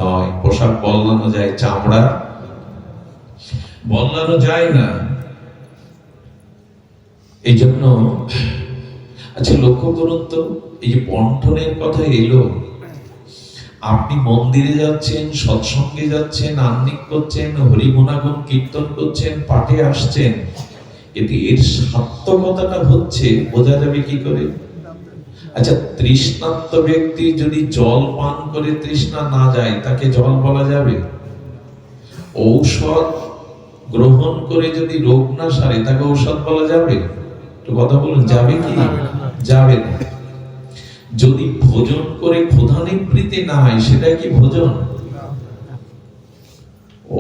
নয়। পোশাক বদলানো যায়, চামড়া বদলানো যায় না। এই জন্য আচ্ছা লক্ষ্য করুন তো, এই যে বন্টনের কথা এলো, আপনি মন্দিরে যাচ্ছেন, সৎসঙ্গে যাচ্ছেন, আহ্নিক করছেন, হরিগুণাগুণ কীর্তন করছেন, পাঠে আসছেন, কিন্তু এর সার্থকতাটা হচ্ছে বোঝা যাবে কি করে? আচ্ছা, তৃষ্ণার্ত ব্যক্তি যদি জল পান করে তৃষ্ণা না যায়, তাকে জল বলা যাবে? ঔষধ গ্রহণ করে যদি রোগ না সারে, তাকে ঔষধ বলা যাবে? একটু কথা বলুন, যাবে কি? যাবে না। যদি ভোজন করে ক্ষুধা নিবৃত্তি না হয়, সেটা কি ভোজন?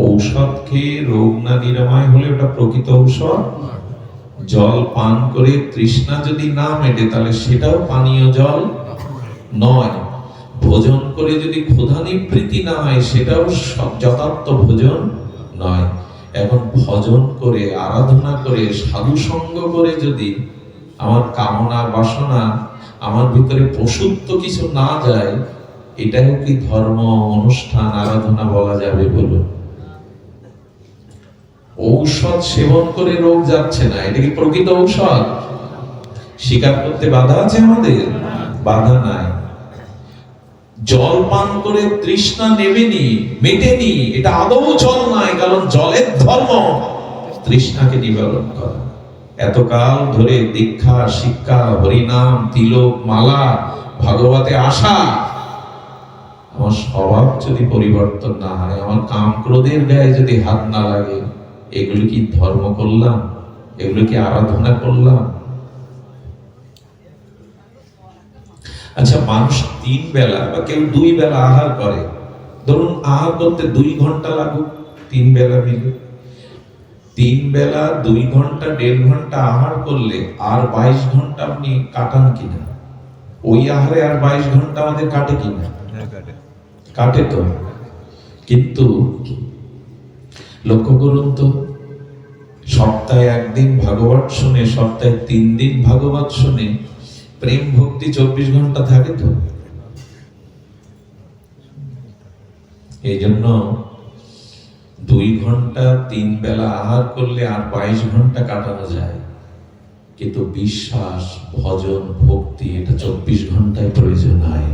ঔষধ খেয়ে রোগ না নিরাময় হলে ওটা প্রকৃত ঔষধ। জল পান করে তৃষ্ণা যদি না মেটে, তাহলে সেটাও পানীয় জল নয়। ভোজন করে যদি ক্ষুধা নিবৃত্তি না হয়, সেটাও যথার্থ ভোজন নয়। এখন ভজন করে, আরাধনা করে, সাধু সঙ্গ করে যদি আমার কামনা বাসনা, আমার ভিতরে পশুত্ব কিছু না যায়, এটাও কি ধর্ম, অনুষ্ঠান, আরাধনা বলা যাবে? বলুন। ঔষধ সেবন করে রোগ যাচ্ছে না, এটা কি প্রকৃত ঔষধ? স্বীকার করতে বাধা আছে আমাদের? বাধা নাই। জল পান করে তৃষ্ণা নেবেনি, মেটেনি, এটা আদৌ জল নয়, কারণ জলের ধর্ম তৃষ্ণাকে নিবারণ করা। এতকাল ধরে দীক্ষা, শিক্ষা, হরিনাম, তিলক, মালা, ভাগবতে আসা, আমার স্বভাব যদি পরিবর্তন না হয়, আমার কাম ক্রোধের গায়ে যদি হাত না লাগে, এগুলো কি ধর্ম করলাম? এগুলো কি আরাধনা করলাম? আচ্ছা, মানুষ 3 বেলা বা কেউ 2 বেলা আহার করে, ধরুন আহার করতে 2 ঘন্টা লাগুক, 3 বেলা মিলে তিন বেলা 2 ঘন্টা 1.5 ঘন্টা আহার করলে আর 22 ঘন্টা আপনি কাটান কিনা? ওই আহারে আর 22 ঘন্টা আমাদের কাটে কিনা? কাটে তো। কিন্তু লক্ষ্য করুন তো, সপ্তাহে 1 দিন ভাগবত শুনে, সপ্তাহে 3 দিন ভাগবত শুনে প্রেম ভক্তি 24 ঘন্টা থাকে তো? এই জন্য 2 ঘন্টা 3 বেলা আহার করলে আর 22 ঘন্টা কাটানো যায়, কিন্তু বিশ্বাস, ভজন, ভক্তি এটা 24 ঘন্টায় প্রয়োজন হয়।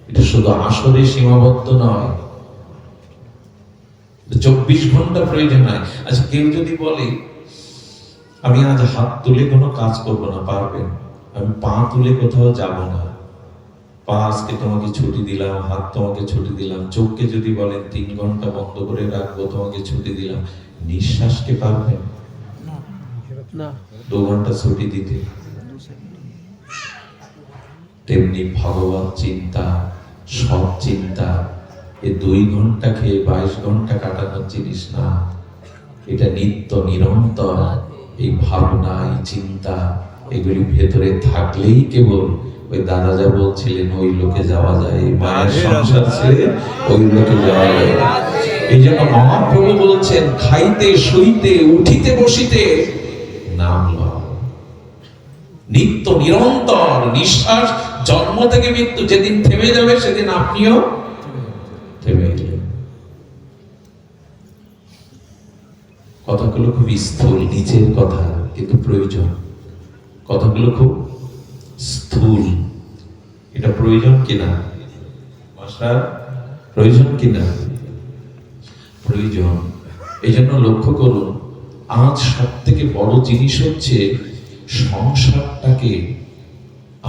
এটা শুধু আসরে সীমাবদ্ধ নয়, 24 ঘন্টা প্রয়োজন হয়। আচ্ছা, কেউ যদি বলে আমি আজ হাত তুলে কোনো কাজ করব না, পারবেন? আমি পা তুলে কোথাও যাব না, পা আজকে তোমাকে ছুটি দিলাম, হাত তোমাকে ছুটি দিলাম। চোখকে যদি বলেন 3 ঘন্টা বন্ধ করে রাখবো, তোমাকে ছুটি দিলাম। নিঃশ্বাসকে পারবেন না 2 ঘন্টা ছুটি দিতে? তেমনি ভগবান চিন্তা, সব চিন্তা এই 2 ঘন্টা খেয়ে 22 ঘন্টা কাটানোর জিনিস না। এটা নিত্য নিরন্তর এই ভাবনা, এই চিন্তা, এগুলি ভেতরে থাকলেই কেবল ওই দাদা যা বলছিলেন ওই লোকে যাওয়া যায়, মায়ের সংসার ছেড়ে ওই লোকে যাওয়া যায়। এই জন্য মহাপ্রভু বলছেন, খাইতে শুইতে উঠিতে বসিতে নাম লও। নিত্য নিরন্তর নিঃশ্বাস, জন্ম থেকে মৃত্যু, যেদিন থেমে যাবে সেদিন আপনিও থেমে গেলেন। কথাগুলো খুব স্থূল, নিচের কথা, কিন্তু প্রয়োজন। কথাগুলো খুব স্থূল, এটা প্রয়োজন কিনা মাস্টার? প্রয়োজন কিনা? প্রয়োজন। এই জন্য লক্ষ্য করুন, আজ সব থেকে বড় জিনিস হচ্ছে সংসারটাকে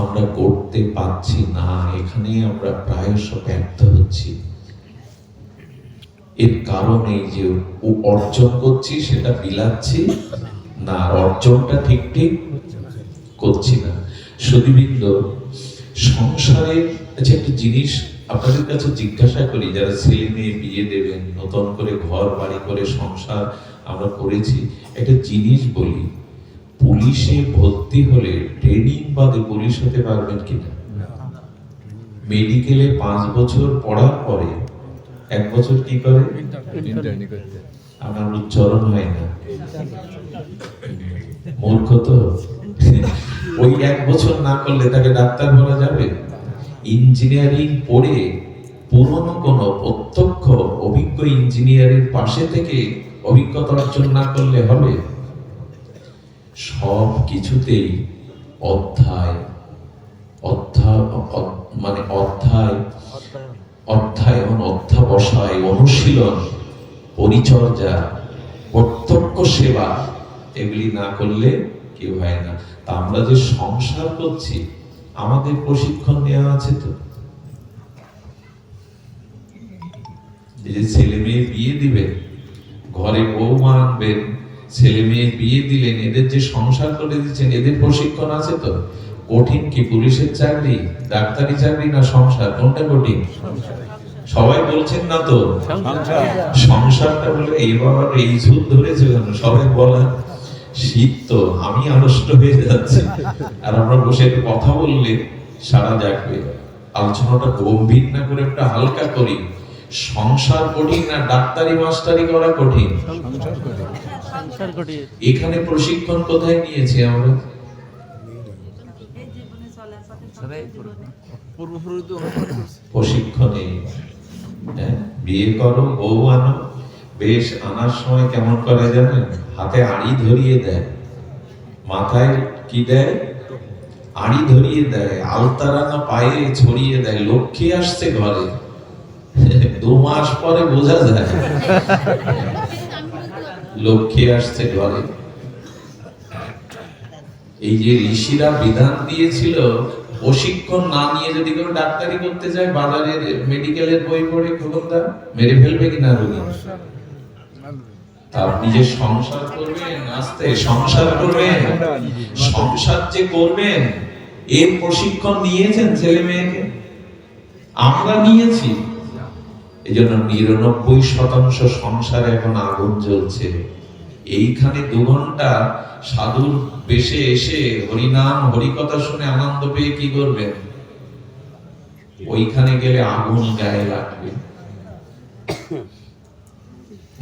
আমরা করতে পারছি না, এখানে আমরা প্রায়শ ব্যর্থ হচ্ছি। এর কারণে যে অর্জন করছি সেটা বিলাচ্ছি না, অর্জনটা ঠিক ঠিক করছি না। সুধীবৃন্দ, সংসারের একটা জিনিস আপনাদের কাছে জিজ্ঞাসা করি, যারা ছেলে মেয়ে বিয়ে দেবেন, নতুন করে ঘর বাড়ি করে সংসার আমরা করেছি, একটা জিনিস বলি, পুলিশে ভর্তি হলে ট্রেনিং বাদে পুলিশ হতে পারবেন কিনা? মেডিকেলে 5 বছর পড়ার পরে 1 বছর কি করে? আমার উচ্চারণ হয় না, মূর্খ তো। ওই 1 বছর না করলে তাকে ডাক্তার বলা যাবে? ইঞ্জিনিয়ারিং পড়ে পুরনো কোনো প্রত্যক্ষ অভিজ্ঞ ইঞ্জিনিয়ারের পাশে থেকে অভিজ্ঞতা অর্জন না করলে হবে? সব কিছুতেই অধ্যায়, মানে অধ্যায়ন, অধ্যাবসায়, অনুশীলন, পরিচর্যা, প্রত্যক্ষ সেবা, এগুলি না করলে কেউ হয় না। তা আমরা যে সংসার করছি, আমাদের প্রশিক্ষণ নেওয়া আছে তো? এই যে ছেলে মেয়ে বিয়ে দিবেন, ঘরে বৌমা আনবেন, ছেলে মেয়ে বিয়ে দিলেন, এদের যে সংসার করে দিচ্ছেন, এদের প্রশিক্ষণ আছে তো? কঠিন কি পুলিশের চাকরি, ডাক্তারি চাকরি, না সংসার? কোনটা কঠিন? সবাই বলছেন না তো সংসারটা বলে। এই বাবার এই ঝুল ধরেছে কেন? সবাই বলেন শীত তো, আমি আড়ষ্ট হয়ে যাচ্ছি। আর আমরা বসে একটু কথা বললে সারা জাগবে। আলোচনাটা গম্ভীর না করে একটা হালকা করি। সংসার কঠিন না ডাক্তারি মাস্টারি করা কঠিন? এখানে প্রশিক্ষণ কোথায় নিয়েছি আমরা? প্রশিক্ষণে। বিয়ে করো, বউ আনো, বেশ আনার সময় কেমন করে জানেন? হাতে আড়ি ধরিয়ে দেয়, মাথায় কি দেয়? আড়ি ধরিয়ে দেয়, আলতারাঙা পায়ে ছড়িয়ে দেয়, লক্ষ্মী আসছে ঘরে। 2 মাস পরে বোঝা যায় লক্ষ্মী আসছে ঘরে। এই যে ঋষিরা বিধান দিয়েছিল, প্রশিক্ষণ না নিয়ে যদি কেউ ডাক্তারি করতে যায়, বাজারের মেডিকেলের বই পড়ে খোকনদা মেরে ফেলবে কিনা রোগী? আপনি যে সংসার করবেন, আস্তে সংসার করবেন, সংসার যে করবেন, এর প্রশিক্ষণ নিয়েছেন ছেলে মেয়েকে? আমরা নিয়েছি। এই জন্য 99% সংসারে এখন আগুন জ্বলছে। এইখানে 2 ঘন্টা সাধুর বেশে এসে হরিনাম হরিকথা শুনে আনন্দ পেয়ে কি করবেন? ওইখানে গেলে আগুন গায়ে লাগবে।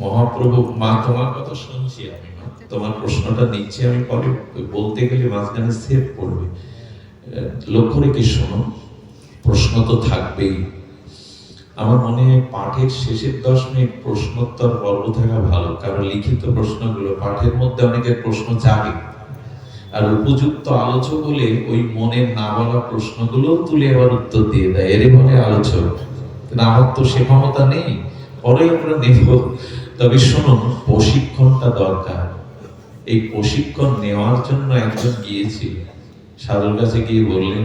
মহাপ্রভু, মা তোমার কথা শুনছি আমি, তোমার প্রশ্নটা নিচ্ছি আমি, পরে বলতে গেলে মাঝখানে সেভ পড়বে। লক্ষ্য রেখে শোনো, প্রশ্ন তো থাকবেই। আমার মনে হয় পাঠের শেষের 10 মিনিট প্রশ্নোত্তর পর্ব থাকা ভালো, কারণ লিখিত প্রশ্নগুলো পাঠের মধ্যে অনেকের প্রশ্ন জাগে, আর উপযুক্ত আলোচক হলে ওই মনের না বলা প্রশ্নগুলো তুলে আবার উত্তর দিয়ে দেয়, এর বলে আলোচক। কিন্তু আমার তো সে ক্ষমতা নেই, পরে আমরা নেব। তবে শুনুন, প্রশিক্ষণটা দরকার। এই প্রশিক্ষণ নেওয়ার জন্য একজন গিয়েছিল, সাধুর কাছে গিয়ে বললেন,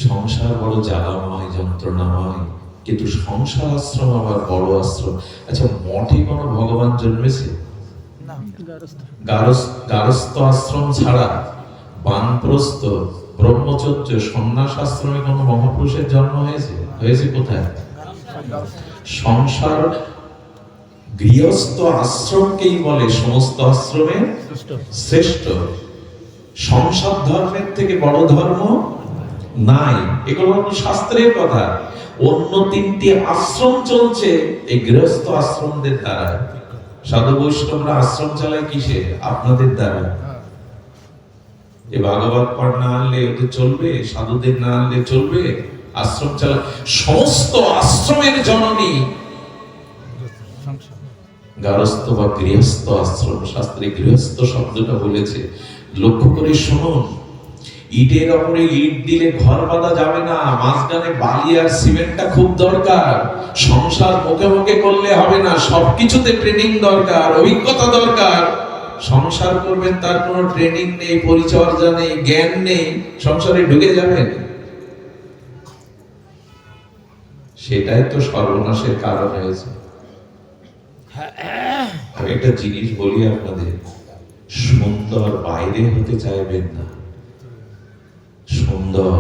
সংসার বড় জ্বালাময় যন্ত্রণাময়, কিন্তু সংসার আশ্রম আবার বড় আশ্রম। আচ্ছা, মঠে কোনো ভগবান জন্মেছে? গারস্থ আশ্রম ছাড়া বানপ্রস্থ, ব্রহ্মচর্য, সন্ন্যাস আশ্রমে কোনো মহাপুরুষের জন্ম হয়েছে? হয়েছে কোথায়? সংসার গৃহস্থ আশ্রমকেই বলে সমস্ত আশ্রমে শ্রেষ্ঠ। সংসার ধর্মের থেকে বড় ধর্ম নাই, এগুলো শাস্ত্রের কথা। অন্য 3টি আশ্রম চলছে এই গৃহস্থ আশ্রমদের দ্বারা। সাধু বৈষ্ণবরা আশ্রম চালায় কিসে? আপনাদের দ্বারা। এই ভাগবত পাঠ না আনলে ওদের চলবে? সাধুদের না আনলে চলবে? আশ্রম চালায়। সমস্ত আশ্রমের জননী গারস্থ বা গৃহস্থ আশ্রম। শাস্ত্রে গৃহস্থ শব্দটা বলেছে। লক্ষ্য করে শুনুন, ইটের উপরে ইট দিলে ঘর বাঁধা যাবে না, মাঝখানে বালি আর সিমেন্টটা খুব দরকার। সংসার মুখে মুখে করলে হবে না, সবকিছুতে ট্রেনিং দরকার, অভিজ্ঞতা দরকার। সংসার করবেন, তার কোনো ট্রেনিং নেই, পরিচর্যা নেই, জ্ঞান নেই, সংসারে ঢুকে যাবেন, সেটাই তো সর্বনাশের কারণ হয়েছে। আমি একটা জিনিস বলি আপনাদের, সুন্দর বাইরে হতে চাইবেন না, সুন্দর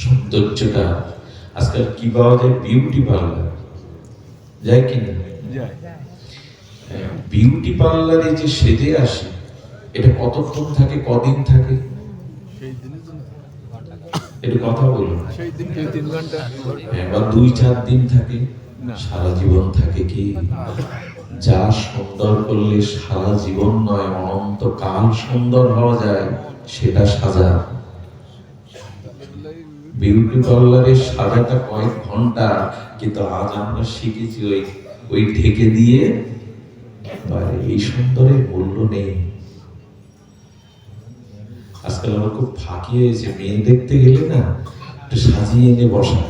সৌন্দর্যটা। আজকাল কি পাওয়া যায়? বিউটি পার্লার যায় কিনা? বিউটি পার্লারে যে সেজে আসে, এটা কতক্ষণ থাকে, কদিন থাকে? একটু কথা বলুন। বা 2-4 দিন থাকে? সারা জীবন থাকে কি? যা সুন্দর করলে সারা জীবন নয়, অনন্তকাল সুন্দর হওয়া যায়, সেটা সাজা। বিউটি পার্লারের সাজাটা কয়েক ঘন্টা, কিন্তু আজ আমরা শিখেছি ওই ঢেকে দিয়ে এই সুন্দরের মূল্য নেই। আজকাল আমরা খুব ফাঁকি হয়েছে, মেয়ে দেখতে গেলে না একটু সাজিয়ে এনে বসা,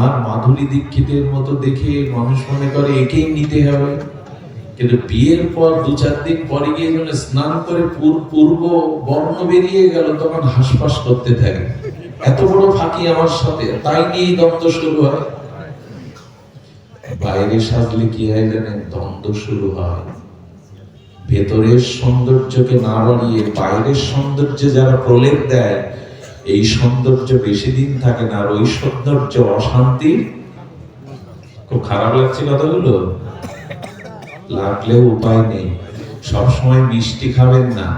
আর মাধুরী দীক্ষিতের মতো দেখে মানুষ মনে করে একেই নিতে হবে। কিন্তু বিয়ের পর 2-4 দিন পরে গিয়ে যখন স্নান করে পূর্ব বর্ণ বেরিয়ে গেল, তখন হাসপাস করতে থাকে, এত বড় ফাঁকি আমার সাথে, তাই নিয়ে দ্বন্দ্ব শুরু হয়। বাইরে সাজলে কি হয় জানেন? দ্বন্দ্ব শুরু হয়। ভেতরের সৌন্দর্যকে না বাড়িয়ে বাইরের সৌন্দর্যে যারা প্রলেপ দেয়, এই সৌন্দর্য বেশি দিন থাকে না, আর ওই সৌন্দর্য অশান্তি। খুব খারাপ লাগছে কথাগুলো, লাগলেও উপায় নেই। সবসময় মিষ্টি খাবেন না,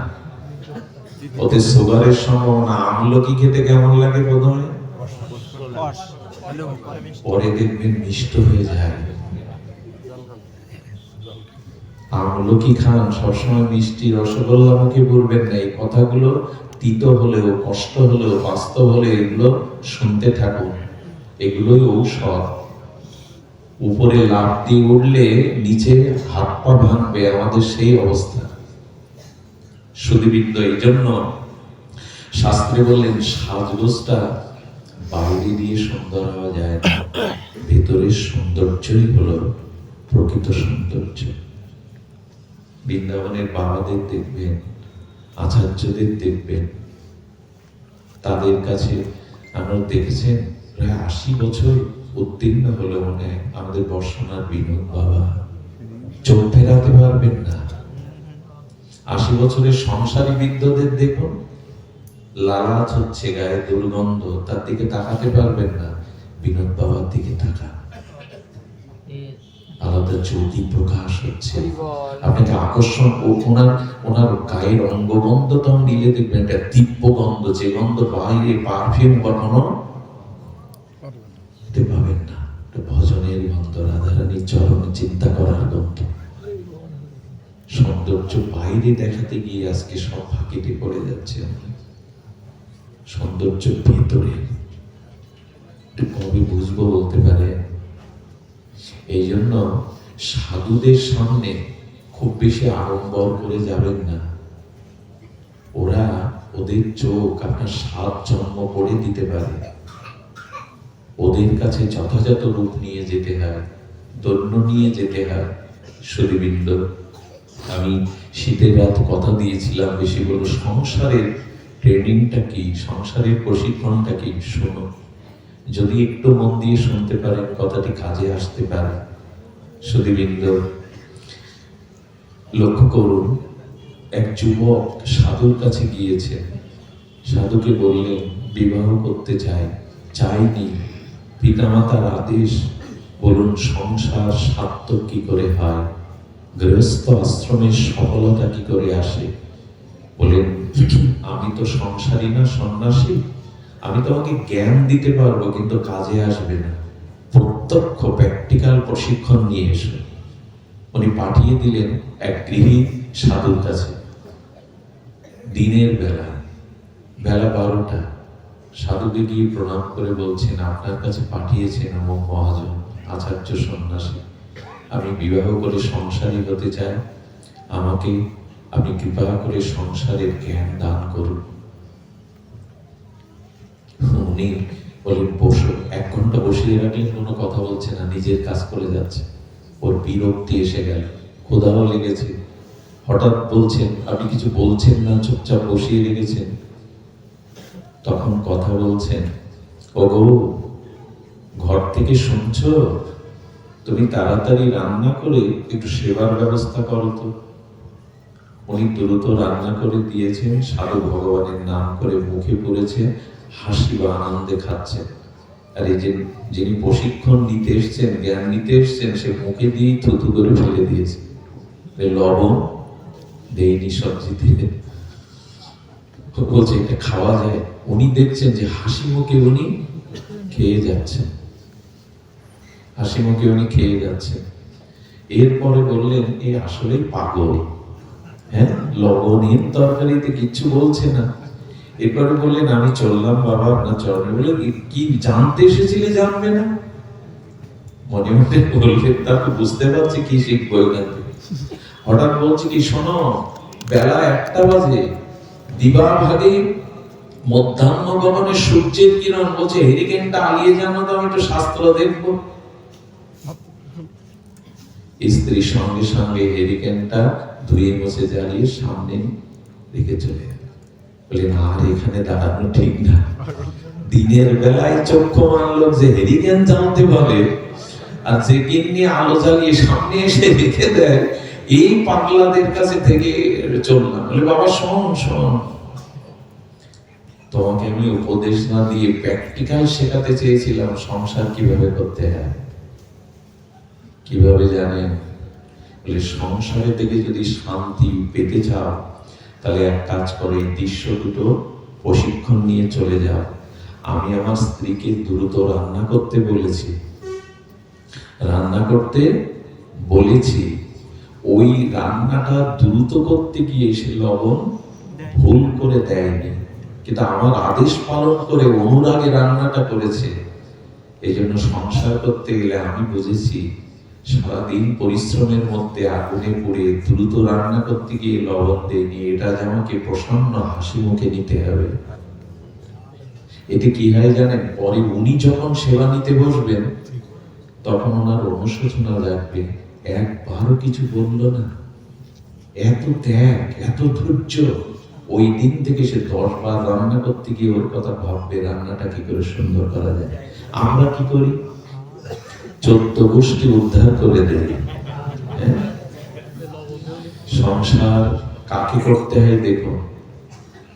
ওতে সুগারের সম্ভাবনা। আমলকি খেতে কেমন লাগে প্রথমে, পরে দেখবেন মিষ্ট হয়ে যায়। আমলকি খান, সবসময় মিষ্টি রসগোল্লা মুখে পড়বেন না। এই কথাগুলো তিতো হলেও, কষ্ট হলেও, বাস্তব হলে এগুলো শুনতে থাকুন, এগুলোই ঔষধ। উপরে লাফ দিয়ে উঠলে নিচে হাত পা ভাঙবে, আমাদের সেই অবস্থা। সুধীবৃন্দ, এই জন্য শাস্ত্রে বললেন সাজগোজটা বাইরে দিয়ে সুন্দর হওয়া যায় না, ভেতরের সৌন্দর্যই হলো প্রকৃত সৌন্দর্য। বৃন্দাবনের বাবাদের দেখবেন, আচার্যদের দেখবেন, তাদের কাছে আমরা দেখেছেন প্রায় 80 বছর উত্তীর্ণ হলো মনে হয় আমাদের বর্ষনার বিনোদ বাবা। চোখ ফেরাতে পারবেন না। 80 বছরের সংসারী বৃদ্ধদের দেখুন, লালাচ হচ্ছে, গায়ে দুর্গন্ধ, তার দিকে তাকাতে পারবেন না। বিনোদ বাবার দিকে তাকা, আলাদা জ্যোতি প্রকাশ হচ্ছে, আপনাকে আকর্ষণ। ওনার ওনার গায়ের অঙ্গগন্ধটাও নিলে দেখবেন একটা দিব্য গন্ধ, যে গন্ধ বাইরে পারফিউম কখনো পাবেন না। ভজনের গন্ধ, রাধারানীর চরণ চিন্তা করার গন্ধ। সৌন্দর্য বাইরে দেখাতে গিয়ে আজকে সব ফাঁকিতে পড়ে যাচ্ছে। সৌন্দর্য ভেতরে কবে বুঝবো বলতে পারে? এই জন্য সাধুদের সামনে খুব বেশি আড়ম্বর করে যাবেন না। ওরা, ওদের চোখ আপনার 7 জন্ম করে দিতে পারে। ওদের কাছে যথাযথ রূপ নিয়ে যেতে হয়, দৈন্য নিয়ে যেতে হয়। সুধীবৃন্দ, আমি শীতের রাত কথা দিয়েছিলাম বেশি বলবো, সংসারের ট্রেনিংটা কি, সংসারের প্রশিক্ষণটা কি শোনো। যদি একটু মন দিয়ে শুনতে পারেন কথাটি কাজে আসতে পারে। সুধীবৃন্দ, লক্ষ্য করুন, এক যুবক সাধুর কাছে গিয়েছেন। সাধুকে বললেন বিবাহ করতে চাইনি, পিতামাতার আদেশ, বলুন সংসার সার্থক কি করে হয়, গৃহস্থ আশ্রমের সফলতা কি করে আসে? বলেন আমি তো সংসারী না, সন্ন্যাসী, আমি তোমাকে জ্ঞান দিতে পারবো কিন্তু কাজে আসবে না, প্রত্যক্ষ প্র্যাকটিক্যাল প্রশিক্ষণ নিয়ে এসো। উনি পাঠিয়ে দিলেন এক গৃহী সাধুর কাছে। দিনের বেলা 12টা, সাধুকে গিয়ে প্রণাম করে বলছেন আপনার কাছে পাঠিয়েছেন অমুক মহাজন, আচার্য সন্ন্যাসী, আমি বিবাহ করে সংসারী হতে চাই, আমাকে আপনি কৃপা করে সংসারের জ্ঞান দান করুন। উনি বলেন বসো। 1 ঘন্টা বসিয়ে রাখলেন, কোনো কথা বলছে না, নিজের কাজ করে যাচ্ছে। ওর বিরক্তি এসে গেল, ক্ষুধাও লেগেছে। হঠাৎ বলছেন আপনি কিছু বলছেন না, চুপচাপ বসিয়ে রেখেছেন। তখন কথা বলছেন, ওগো ঘর থেকে শুনছো, তুমি তাড়াতাড়ি রান্না করে একটু সেবার ব্যবস্থা করো তো। উনি দ্রুত রান্না করে দিয়েছেন, সাধু ভগবানের নাম করে মুখে পড়েছে, হাসি বা আনন্দে খাচ্ছেন। আর এই যে যিনি প্রশিক্ষণ নিতে এসছেন, জ্ঞান নিতে এসছেন, সে মুখে দিয়ে থুতু করে ফেলে দিয়েছে, লবণ দেয়নি সবজিতে, বলছে এটা খাওয়া যায়। উনি দেখছেন যে হাসি মুখে উনি খেয়ে যাচ্ছেন, হাসি মুখে উনি খেয়ে যাচ্ছেন। এরপরে বললেন এ আসলেই পাগল, হ্যাঁ লবণের তরকারিতে কিচ্ছু বলছে না। এরপরে বললেন আমি চললাম বাবা আপনার চরণে। বলে কি জানতে এসেছিলে, জানবে না? মনে মনে বললেন তাকে বুঝতে পারছি কি শিখবো এখান থেকে। হঠাৎ বলছি কি শোনো, বেলা 1টা বাজে, দিবা ভাগে মধ্যাহ্ন গগনে সূর্যের কিরণ, বলছে হেরিকেনটা আলিয়ে জানো তো, আমি একটু শাস্ত্র দেখবো। স্ত্রী সঙ্গে সঙ্গে হেরিকেনটা ধুয়ে মুছে জ্বালিয়ে সামনে রেখে চলে গেল। বললেন আর এখানে দাঁড়ানো ঠিক না, দিনের বেলায় চক্ষু মানলো যে হেরিকেন জ্বালতে বলে, আর যে গিন্নি আলো জ্বালিয়ে সামনে এসে রেখে দেয়, এই পাগলাদের কাছে থেকে চললাম। বলে বাবা শোন শোন, তোমাকে আমি উপদেশ না দিয়ে প্র্যাকটিক্যাল শেখাতে চেয়েছিলাম সংসার কিভাবে করতে হয়। কিভাবে জানেন? বলে সংসারে থেকে যদি শান্তি পেতে চাও তাহলে এক কাজ করো, এই দৃশ্য দুটো প্রশিক্ষণ নিয়ে চলে যাও। আমি আমার স্ত্রীকে দ্রুত রান্না করতে বলেছি, ওই রান্নাটা দ্রুত করতে গিয়ে সে লবণ ভুল করে দেয়নি, কিন্তু আমার আদেশ পালন করে অনুরাগে রান্নাটা করেছে। এই জন্য সংসার করতে গেলে আমি বুঝেছি সারাদিন পরিশ্রমের মধ্যে আগুনে পুড়ে দ্রুত রান্না করতে গিয়ে লবণ দেয়নি, এটা আমাকে প্রসন্ন হাসি মুখে নিতে হবে। এতে কি হয় জানেন? পরে উনি যখন সেবা নিতে বসবেন তখন ওনার অনুশোচনা লাগবে, একবারও কিছু বলল না, এত ত্যাগ, এত ধৈর্য। ওই দিন থেকে সে 10 বার রান্না করতে গিয়ে ওর কথা ভাববে রান্নাটা কি করে সুন্দর করা যায়। আমরা কি করি? 14 গোষ্ঠী উদ্ধার করে দেয়। সংসার কাকে করতে হয় দেখো।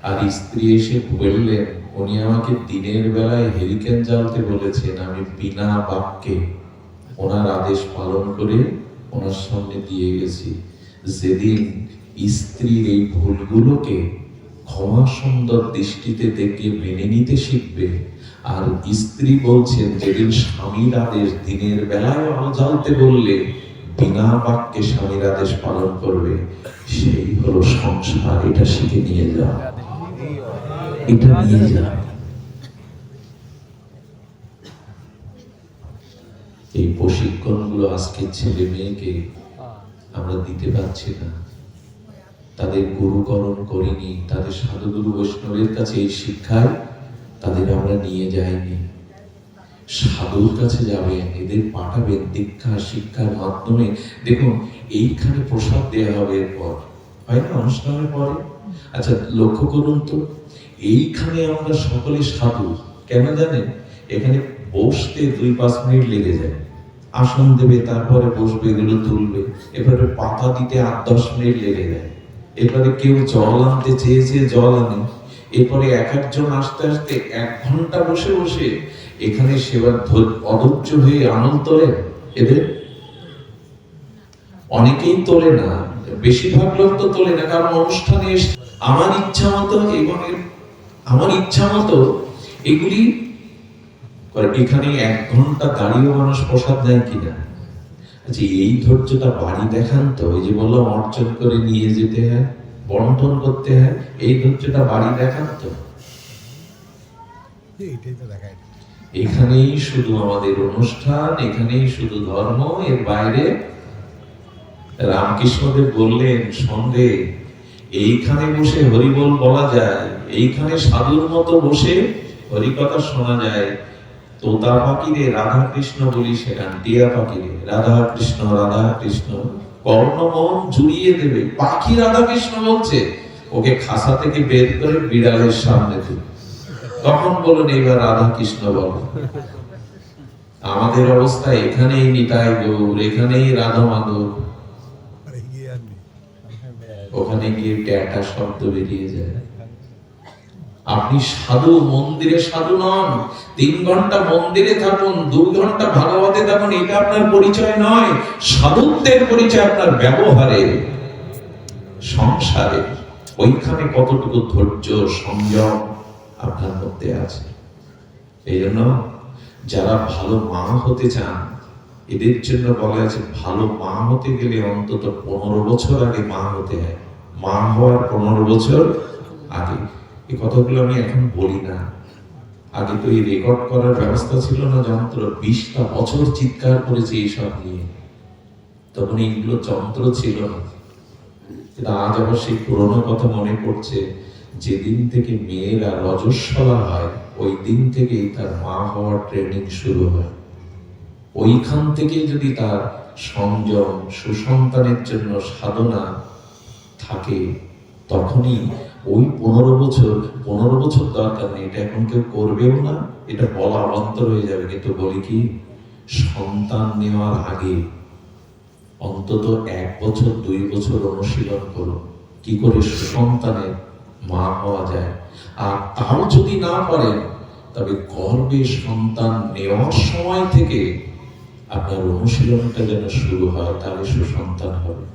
আর স্ত্রী এসে বললেন উনি আমাকে দিনের বেলায় হেরিকেন জ্বালতে বলেছেন, আমি বিনা বাক্যে ওনার আদেশ পালন করে ওনার সামনে দিয়ে গেছি। যেদিন স্ত্রীর এই ভুলগুলোকে ক্ষমা সুন্দর দৃষ্টিতে দেখে মেনে নিতে শিখবে, আর স্ত্রী বলছেন যেদিন স্বামীর আদেশ দিনের বেলায় আলো জ্বালতে বললে বিনা বাক্যে স্বামীর আদেশ পালন করবে, সেই হলো সংসার। এটা শিখে নিয়ে যাও, এটা নিয়ে যাও। এই প্রশিক্ষণগুলো আজকে ছেলে মেয়েকে আমরা দিতে পারছি না, তাদের গুরুকরণ করিনি, তাদের সাধুগুরু বৈষ্ণবের কাছে এই শিক্ষায় তাদের আমরা নিয়ে যাইনি। সাধুর কাছে যাবেন, এদের পাঠাবেন দীক্ষা শিক্ষার মাধ্যমে। দেখুন এইখানে প্রসাদ দেওয়া হবে এরপর, হয় না অনুষ্ঠানের পরে? আচ্ছা লক্ষ্য করুন তো, এইখানে আমরা সকলে সাধু কেন জানেন? এখানে বসতে 2-5 মিনিট লেগে যায়, আসন দেবে, তারপরে বসবে, এগুলো তুলবে, এবারে পাতা দিতে 8-10 মিনিট লেগে যায়। এরপরে কেউ জল আনতে চেয়েছে, জল আনে, এরপরে এক একজন আসতে আসতে 1 ঘন্টা বসে বসে এখানে সেবার অধৈর্য হয়ে আনন্দ তোলেন। এদের অনেকেই তোলে না, বেশিরভাগ লোক তো তোলে না, কারণ অনুষ্ঠানে আমার ইচ্ছা মতো এবং আমার ইচ্ছা মতো এগুলি এখানে 1 ঘন্টা দাঁড়িয়ে মানুষ প্রসাদ দেয় কিনা। আচ্ছা এই ধৈর্যটা বাড়ি দেখান তো, ওই যে বললাম অর্জন করে নিয়ে যেতে হয়, বন্টন করতে হয়, এই ধৈর্যটা বাড়ি দেখান তো। এখানেই শুধু আমাদের অনুষ্ঠান, এখানেই শুধু ধর্ম, এর বাইরে রামকৃষ্ণদেব বললেন সন্ধে এইখানে বসে হরিবোল বলা যায়, এইখানে সাধুর মতো বসে হরিকথা শোনা যায়। তোতা পাখিরে রাধা কৃষ্ণ বলি শেখান, টিয়া পাখিরে রাধা কৃষ্ণ রাধা কৃষ্ণ, কর্ণমন জুড়িয়ে দেবে। পাখি রাধা কৃষ্ণ বলছে, ওকে খাসা থেকে বের করে বিড়ালের সামনে দিল, তখন বলুন এবার রাধা কৃষ্ণ বলো। আমাদের অবস্থা এখানেই নিতাই গৌর, এখানেই রাধা মাধব, ওখানে গিয়ে ট্যাটা শব্দ বেরিয়ে যায়। আপনি সাধু, মন্দিরে সাধু নন। 3 ঘন্টা মন্দিরে থাকুন, 2 ঘন্টা ভাগবতে থাকুন, এটা আপনার পরিচয় নয়। সাধুত্বের পরিচয় আপনার ব্যবহারে, সংসারে। ওইখানে কতটুকু ধৈর্য সংযম আপনার মধ্যে আছে। এই জন্য যারা ভালো মা হতে চান, এদের জন্য বলা আছে ভালো মা হতে গেলে অন্তত 15 বছর আগে মা হতে হয়। মা হওয়ার 15 বছর আগে। এই কথাগুলো আমি এখন বলি না, আগে তো এই রেকর্ড করার ব্যবস্থা ছিল না, যন্ত্র। 20টা বছর চিৎকার করেছে এইসব নিয়ে, তখন এইগুলো যন্ত্র ছিল না। কিন্তু আজ আবার সেই পুরোনো কথা মনে পড়ছে, যেদিন থেকে মেয়েরা রজস্বলা হয় ওই দিন থেকেই তার মা হওয়ার ট্রেনিং শুরু হয়। ওইখান থেকে যদি তার সংযম, সুসন্তানের জন্য সাধনা থাকে, তখনই ওই 15 বছর দরকার নেই। এটা এখন কেউ করবেও না, এটা বলা অন্তর হয়ে যাবে। কিন্তু বলি কি, সন্তান নেওয়ার আগে অন্তত 1 বছর 2 বছর অনুশীলন করুন কি করে সুসন্তানের মা হওয়া যায়। আর তাও যদি না পারেন, তবে গর্ভে সন্তান নেওয়ার সময় থেকে আপনার অনুশীলনটা যেন শুরু হয়, তাহলে সুসন্তান হবে।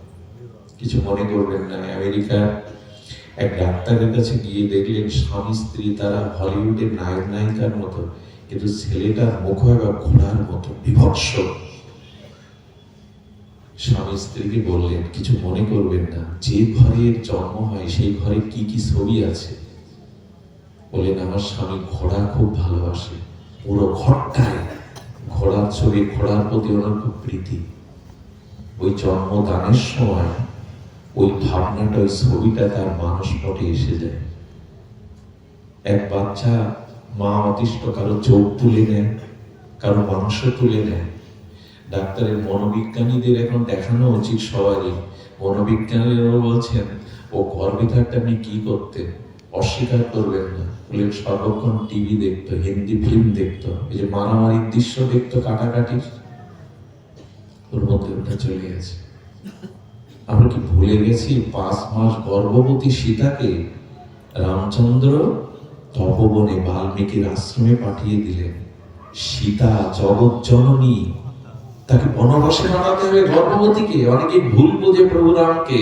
কিছু মনে করবেন না। আমেরিকার এক ডাক্তারের কাছে গিয়ে দেখলেন স্বামী স্ত্রী তারা হলিউডের নায়ক নায়িকার মতো, কিন্তু ছেলেটার মুখ এবার ঘোড়ার মতো বিভৎস। স্বামী স্ত্রীকে বললেন কিছু মনে করবেন না, যে ঘরের জন্ম হয় সেই ঘরে কি কি ছবি আছে? বললেন আমার স্বামী ঘোড়া খুব ভালোবাসে, পুরো ঘরটায় ঘোড়ার ছবি, ঘোড়ার প্রতি ওনার খুব প্রীতি। ওই জন্মদানের সময় ওই ভাবনাটা, ওই ছবিটা তার মানস পটে এসে যায়। এক বাচ্চা মা অতিষ্ঠ কারো চোখ তুলে নেয়, কারো মাংস তুলে নেয়। ডাক্তারের মনোবিজ্ঞানীদের এখন দেখানো উচিত সবারই। মনোবিজ্ঞানীরাও বলছেন ও গর্ভে থাকতে আপনি কি করতেন, অস্বীকার করবেন না। বললেন সর্বক্ষণ টিভি দেখতো, হিন্দি ফিল্ম দেখতো, এই যে মারামারির দৃশ্য দেখতো, কাটাকাটি, ওর মধ্যে ওটা চলে গেছে। আমরা কি ভুলে গেছি 5 মাস গর্ভবতী সীতাকে রামচন্দ্র তপবনে বাল্মীকির আশ্রমে পাঠিয়ে দিলেন। সীতা জগৎ জননী, তাকে বনবাসে পাঠাতে হবে গর্ভবতীকে। অনেকে ভুল বোঝে প্রভু রামকে।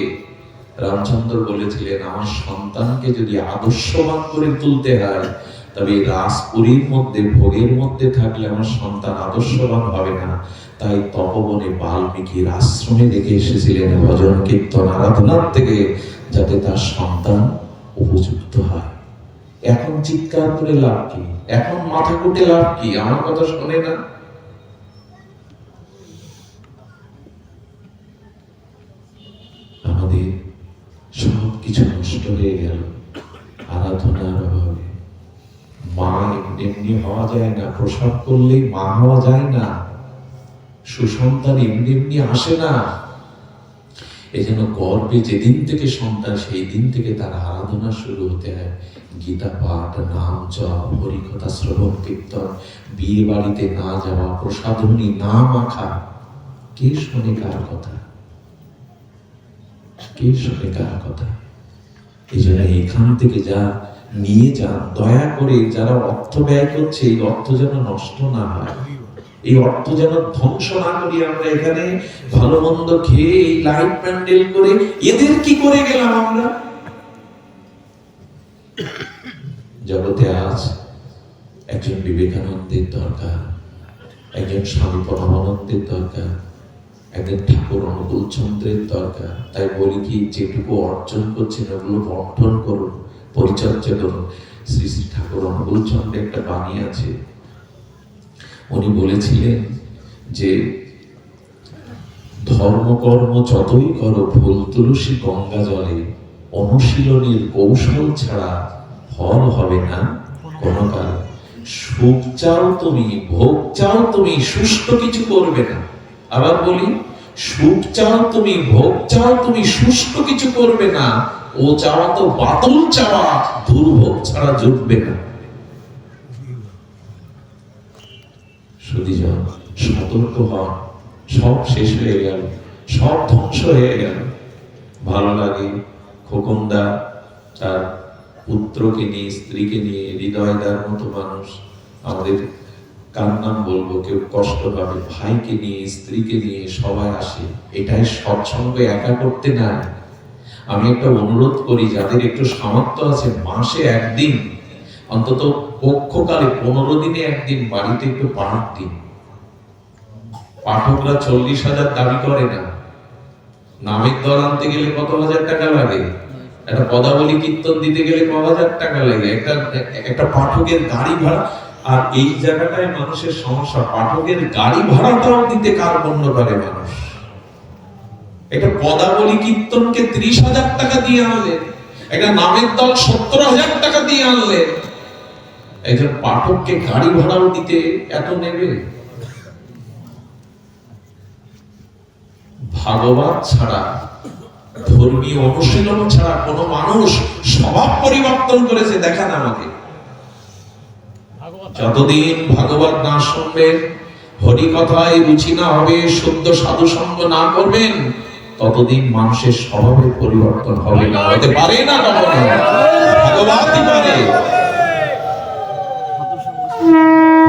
রামচন্দ্র বলেছিলেন, আমার সন্তানকে যদি আদর্শবান করে তুলতে হয়, তবে রাজপুরীর মধ্যে ভোগের মধ্যে থাকলে আমার সন্তান আদর্শবান হবে না। তাই তপবনে বাল্মীকির আশ্রমে রেখে এসেছিলেন ভজন কীর্তন আরাধনার থেকে, যাতে তার সন্তান উপযুক্ত হয়। এখন চিৎকার করে লাভ কি? এখন মাথা কুটে লাভ কি? আমার কথা শোনে না। আমাদের সবকিছু নষ্ট হয়ে গেল আরাধনার অভাবে। মা এমনি হওয়া যায় না, প্রসাদ করলেই মা হওয়া যায় না, সুসন্তান এমনি এমনি আসে না। এই জন্য গর্ভে যেদিন থেকে সন্তান, সেই দিন থেকে তার আরাধনা শুরু হতে হয়। গীতা পাঠ, নাম জপ, হরিকথা শ্রবণ কীর্তন, বিয়ে বাড়িতে না যাওয়া, প্রসাধনী না মাখা। কে শোনে কার কথা? কে শোনে কার কথা? এই জন্য এখান থেকে যা নিয়ে যান, দয়া করে যারা অর্থ ব্যয় করছে, এই অর্থ যেন নষ্ট না হয়, এই অর্থ যেন ধ্বংস না করি আমরা। এখানে ভালো মন্দ খেয়ে এই লাইট প্যান্ডেল করে এদের কি করে গেলাম আমরা? জগতে আজ একজন বিবেকানন্দের দরকার, একজন স্বামী পরমানন্দের দরকার, একজন ঠাকুর অনুকূল চন্দ্রের দরকার। তাই বলি কি, যেটুকু অর্জন করছেন ওগুলো বন্টন করুন, পরিচর্যা করুন। শ্রী শ্রী ঠাকুর অনুকূল চন্দ্রের একটা বাণী আছে। উনি বলেছিলেন যে ধর্মকর্ম যতই করো ফুল তুলসী গঙ্গা জলে, অনুশীলনীর কৌশল ছাড়া ফল হবে না কোনো কালে। সুখ চাও তুমি, ভোগ চাও তুমি, সুষ্ঠু কিছু করবে না। আবার বলি, সুখ চাও তুমি, ভোগ চাও তুমি, সুষ্ঠু কিছু করবে না। ও চাওয়া তো বাতুল চাওয়া, দুর্ভোগ ছাড়া জুটবে না। সুধীজন, সতর্ক হন। সব শেষ হয়ে গেল, সব ধ্বংস হয়ে গেল। ভালো লাগে খোকনদা তার পুত্রকে নিয়ে, স্ত্রীকে নিয়ে, হৃদয়দার মতো মানুষ, আমাদের কার নাম বলবো, কেউ কষ্ট পাবে, ভাইকে নিয়ে, স্ত্রীকে নিয়ে সবাই আসে। এটাই সৎসঙ্গ একা করতে নাই। আমি একটা অনুরোধ করি, যাদের একটু সামর্থ্য আছে, মাসে একদিন অন্তত, পক্ষকালে 15 দিনে একদিন বাড়িতে একটু পাঠ দিন। পাঠকরা 40,000 দাবি করে না। নামের দল আনতে গেলে কত হাজার টাকা লাগে, একটা পদাবলী কীর্তন দিতে গেলে কত হাজার টাকা লাগে, একটা পাঠকের গাড়ি ভাড়া। আর এই জায়গাটায় মানুষের সমস্যা, পাঠকের গাড়ি ভাড়াটাও দিতে কার্পণ্য করে মানুষ। একটা পদাবলী কীর্তনকে 30,000 টাকা দিয়ে আনলেন, একটা নামের দল 70,000 টাকা দিয়ে আনলেন, একজন পাঠককে গাড়ি ভাড়াও দিতে এত নেবে? ভাগবত ছাড়া, ধর্মীয় অনুশীলন ছাড়া কোন মানুষ স্বভাব পরিবর্তন করেছে দেখান আমাকে। যতদিন ভাগবত না শুনবেন, হরি কথায় রুচি না হবে, শুদ্ধ সাধু সঙ্গ না করবেন, ততদিন মানুষের স্বভাবের পরিবর্তন হবে না, হতে পারে না। কখনো ভাগবতই পারে।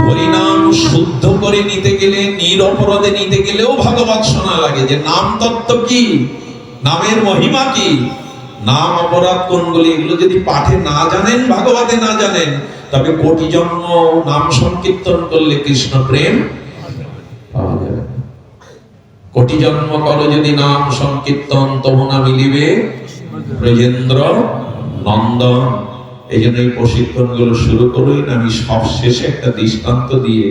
হরিনাম শুদ্ধ করে নিতে গেলে, নিরপরাধে নিতে গেলেও ভাগবত শোনা লাগে, যে নাম তত্ত্ব কি, নামের মহিমা কি, নাম অপরাধ কোনগুলি, এগুলো যদি পাঠে না জানেন, ভাগবতে না জানেন, তবে কোটি জন্ম নাম সংকীর্তন করলে কৃষ্ণ প্রেম পাওয়া যাবে না। কোটি জন্ম করো যদি নাম সংকীর্তন, তবু না মিলিবে ব্রজেন্দ্র নন্দন। এই জন্য এই প্রশিক্ষণ গুলো শুরু করুন। আমি সব শেষে একটা দৃষ্টান্ত দিয়ে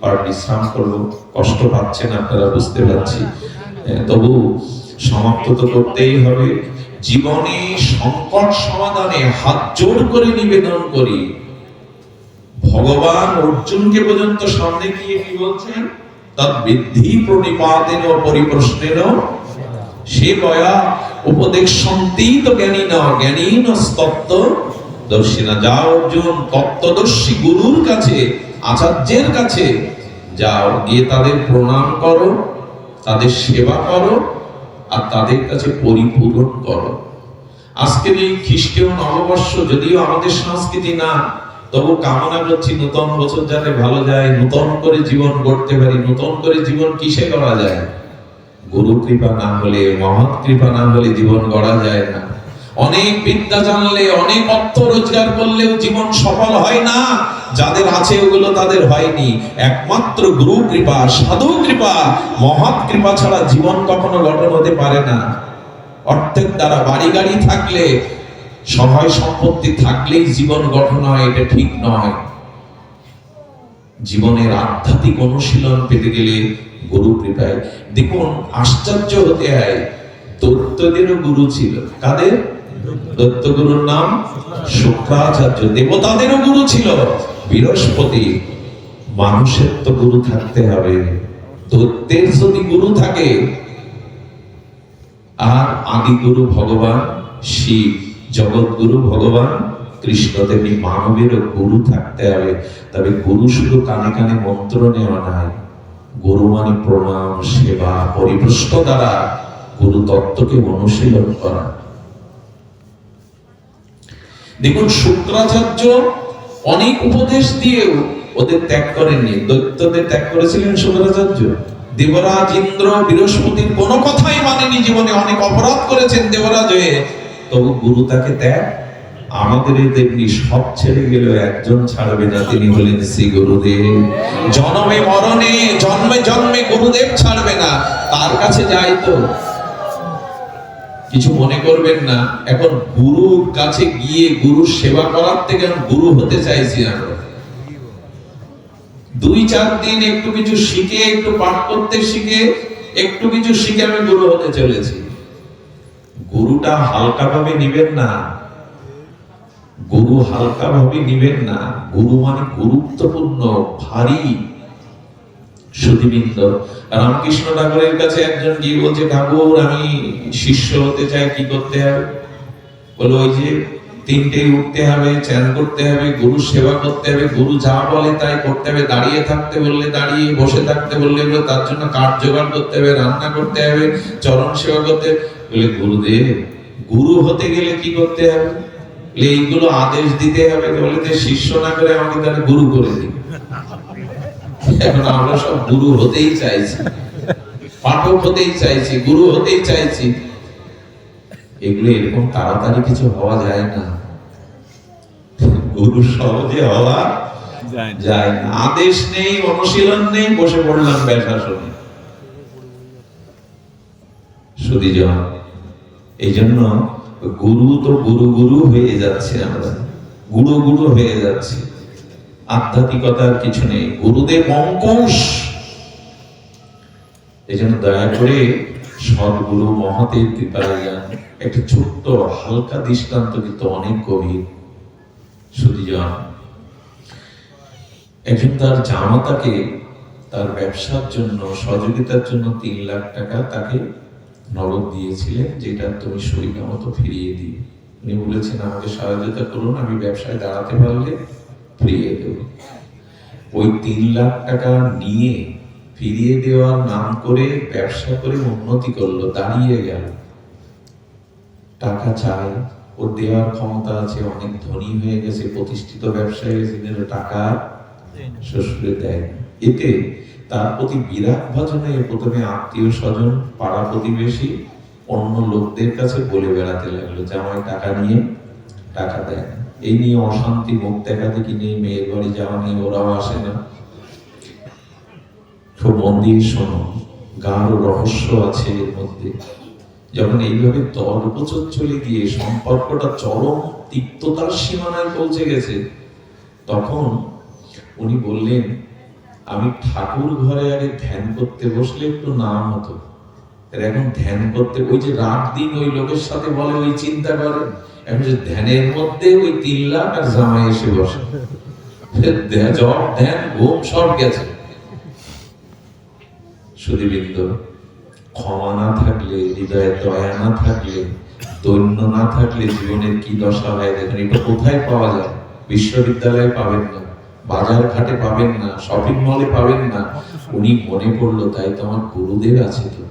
আর বিশ্রাম করবো। কষ্ট পাচ্ছেন আপনারা, বুঝতে পারছি, তবু সমাপ্ত তো করতেই হবে। জীবনে সংকট সমাধানে হাত জোড় করে নিবেদন করি। ভগবান অর্জুনকে পর্যন্ত সামনে গিয়ে কি বলছেন? তৎ বিদ্ধি প্রণিপাতেন পরিপ্রশ্নেন সে বয়া উপদেশন্তি তো জ্ঞানী না জ্ঞানীন তত্ত্ব দর্শিনা। যাও অর্জুন, তত্ত্বদর্শী গুরুর কাছে, আচার্যের কাছে যাও, গিয়ে তাদের প্রণাম করো, তাদের সেবা করো, আর তাদের কাছে পরিপূরণ করো। আজকের এই খ্রিস্টীয় নববর্ষ যদিও আমাদের সংস্কৃতি না, তবু কামনা করছি নতুন বছর যাতে ভালো যায়, নতুন করে জীবন গড়তে পারি। নতুন করে জীবন কিসে গড়া যায়? গুরু কৃপা না হলে, মহৎ কৃপা না হলে জীবন গড়া যায় না। অনেক বিদ্যা জানলে, অনেক অর্থ রোজগার করলেও জীবন সফল হয় না। যাদের আছে ওগুলো তাদের হয়নি। একমাত্র গুরু কৃপা, সাধু কৃপা, মহৎ কৃপা ছাড়া জীবন কখনো গঠন হতে পারে না। অর্থের দ্বারা, বাড়ি গাড়ি থাকলে, সহায় সম্পত্তি থাকলেই জীবন গঠন হয়, এটা ঠিক নয়। জীবনের আধ্যাত্মিক অনুশীলন পেতে গেলে গুরু কৃপায়। দেখুন, আশ্চর্য হতে হয়, দৈত্যদেরও গুরু ছিল। কাদের? দৈত্য গুরুর নাম শুক্রাচার্য। দেবতাদেরও গুরু ছিল বৃহস্পতি। মানুষের তো গুরু থাকতে হবে। দৈত্যের যদি গুরু থাকে, আর আদি গুরু ভগবান শিব, জগৎগুরু ভগবান কৃষ্ণ, তেমনি মানবেরও গুরু থাকতে হবে। তবে গুরু শুধু কানে কানে মন্ত্র নেওয়া নাই। গুরু মানে প্রণাম, সেবা, পরিপুষ্ট দ্বারা গুরু তত্ত্বকে অনুশীলন করা। দেখুন, শুক্রাচার্য অনেক উপদেশ দিয়েও ওদের ত্যাগ করেননি। দৈত্যদের ত্যাগ করেছিলেন শুক্রাচার্য। দেবরাজ ইন্দ্র বৃহস্পতির কোনো কথাই মানেনি জীবনে, অনেক অপরাধ করেছেন দেবরাজ হয়ে, তবু গুরু তাকে ত্যাগ। আমাদের তেমনি সব ছেড়ে গেলেও একজন ছাড়বে না, তিনি হলেন শ্রী গুরুদেব। জন্মে মরণে, জন্মে জন্মে গুরুদেব ছাড়বে না। তার কাছে যাই তো কিছু মনে করবেন না। এখন গুরুর কাছে গিয়ে গুরুর সেবা করার থেকে গুরু হতে চাইছি আমরা। 2-4 দিন একটু কিছু শিখে, একটু পাঠ করতে শিখে, একটু কিছু শিখে আমি গুরু হতে চলেছি। গুরুটা হালকা ভাবে নিবেন না। গুরু হালকা ভাবে নিবেন না। গুরু মানে গুরুত্বপূর্ণ, ভারী। সুধীবৃন্দ, রামকৃষ্ণ ঠাকুরের কাছে একজন গিয়ে বলছে, ঠাকুর আমি শিষ্য হতে চাই, কি করতে হবে? বলো, ওই যে 3টেই উঠতে হবে, চান করতে হবে, গুরু সেবা করতে হবে, গুরু যা বলে তাই করতে হবে, দাঁড়িয়ে থাকতে বললে দাঁড়িয়ে, বসে থাকতে বললে তার জন্য কাঠ জোগাড় করতে হবে, রান্না করতে হবে, চরণ সেবা করতে হবে। বলে, গুরুদেব, গুরু হতে গেলে কি করতে হবে? এইগুলো আদেশ দিতে হবে। বলে, শিষ্য না করে আমাকে তাহলে গুরু করে দিন। এখন আমরা সব গুরু হতেই চাইছি, পাঠক হতেই চাইছি, গুরু হতেই চাইছি। এগুলো এরকম তাড়াতাড়ি কিছু হওয়া যায় না। গুরু সহজে হওয়া যায় না। আদেশ নেই, অনুশীলন নেই, বসে পড়লাম ব্যাসাসনে। সুধীজন, এই জন্য গুরু তো গুরু গুরু হয়ে যাচ্ছে, আমরা গুরু গুরু হয়ে যাচ্ছে। আধ্যাত্মিকতার কিছু নেই। গুরুদেব অঙ্কুশ। এই জন্য দয়া করে সদ্গুরু মহতের কৃপায় যান। একটা ছোট্ট হালকা দৃষ্টান্ত, কিন্তু অনেক গভীর। সুধীজন, একজন তার জামাতাকে তার ব্যবসার জন্য, সহযোগিতার জন্য 3 লাখ টাকা তাকে নগদ দিয়েছিলেন, যেটা তুমি সইকা মতো ফিরিয়ে দিও। উনি বলেছেন, আমাকে সহযোগিতা করুন, আমি ব্যবসায় দাঁড়াতে পারলে ফিরিয়ে দেব। ওই 3 লাখ টাকা নিয়ে ফিরিয়ে দেওয়ার নাম করে ব্যবসা করে উন্নতি করলো, দাঁড়িয়ে গেল। টাকা চাই, ওর দেওয়ার ক্ষমতা আছে, অনেক ধনী হয়ে গেছে, প্রতিষ্ঠিত ব্যবসায়ী হয়েছে, টাকা শ্বশুরে দেয়। এতে তার প্রতি বিরাগ ভাজনে প্রথমে আত্মীয় স্বজন, পাড়া প্রতিবেশী, অন্য লোকদের কাছে বলে বেড়াতে লাগলো যে আমায় টাকা নিয়ে টাকা দেয়। এই নিয়ে অশান্তি, মুখ দেখা দেখি নেই, মেয়ের বাড়ি যাওয়া নেই, ওরাও আসে না। খুব মন দিয়ে শোনো, গাঢ় রহস্য আছে এর মধ্যে। যখন এইভাবে দরবচন চলে গিয়ে সম্পর্কটা চরম তিক্ততার সীমানায় পৌঁছে গেছে, তখন উনি বললেন, আমি ঠাকুর ঘরে আগে ধ্যান করতে বসলে একটু নাম হতো, এখন ধ্যান করতে, ওই যে রাত দিন ওই লোকের সাথে বলে, ওই চিন্তা করে, এখন যে ধ্যানের মধ্যে ওই 3 লাখ আর জামাই এসে বসে, জব ধ্যান ঘুম সব গেছে। সুধীবৃন্দ, ক্ষমা না থাকলে, হৃদয়ে দয়া না থাকলে, দৈন্য না থাকলে জীবনের কি দশা হয় দেখেন। এটা কোথায় পাওয়া যায়? বিশ্ববিদ্যালয়ে পাবেন না, বাজার ঘাটে পাবেন না, শপিং মলে পাবেন না। উনি মনে পড়লো, তাই তো আমার গুরুদেব আছে তো।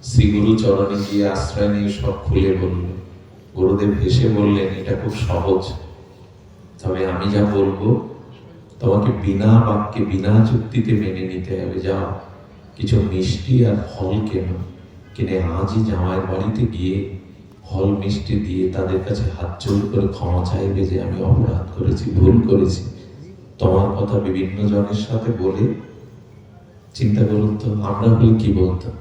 শ্রী গুরু চরণে গিয়ে আশ্রয় নিয়ে সব খুলে বলল। গুরুদেব হেসে বললেন, এটা খুব সহজ। তবে আমি যা বলবো তোমাকে বিনা বাক্যে বিনা যুক্তিতে মেনে নিতে হবে। যাও কিছু মিষ্টি আর ফল কিনে আজই জামাইয়ের বাড়িতে গিয়ে ফল মিষ্টি দিয়ে তাদের কাছে হাত জোড় করে ক্ষমা চাইবে যে আমি অপরাধ করেছি, ভুল করেছি। তোমার কথা বিভিন্ন জনের সাথে বলে, চিন্তা করুন তো আমরা হলে কি বলতাম?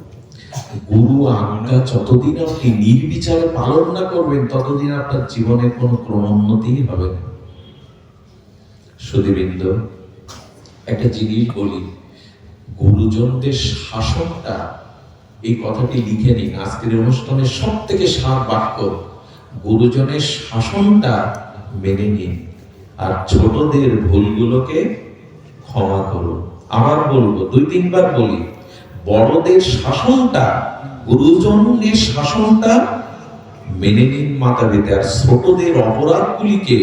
গুরু আজ্ঞা যতদিন আপনি নির্বিচারে পালন না করবেন ততদিন আপনার জীবনের কোনো ক্রমোন্নতি হবে না। সুধীবৃন্দ, একটা জিনিস বলি, গুরুজনদের শাসনটা, এই কথাটি লিখে নিন, আজকের অনুষ্ঠানের সব থেকে সার বাক্য, গুরুজনের শাসনটা মেনে নিন আর ছোটদের ভুলগুলোকে ক্ষমা করুন। আবার বলবো, 2-3 বার বলি, বড়দের শাসনটা, গুরুজনদের শাসনটা মেনে নিন মাতা পিতা, আর ছোটদের অপরাধগুলিকে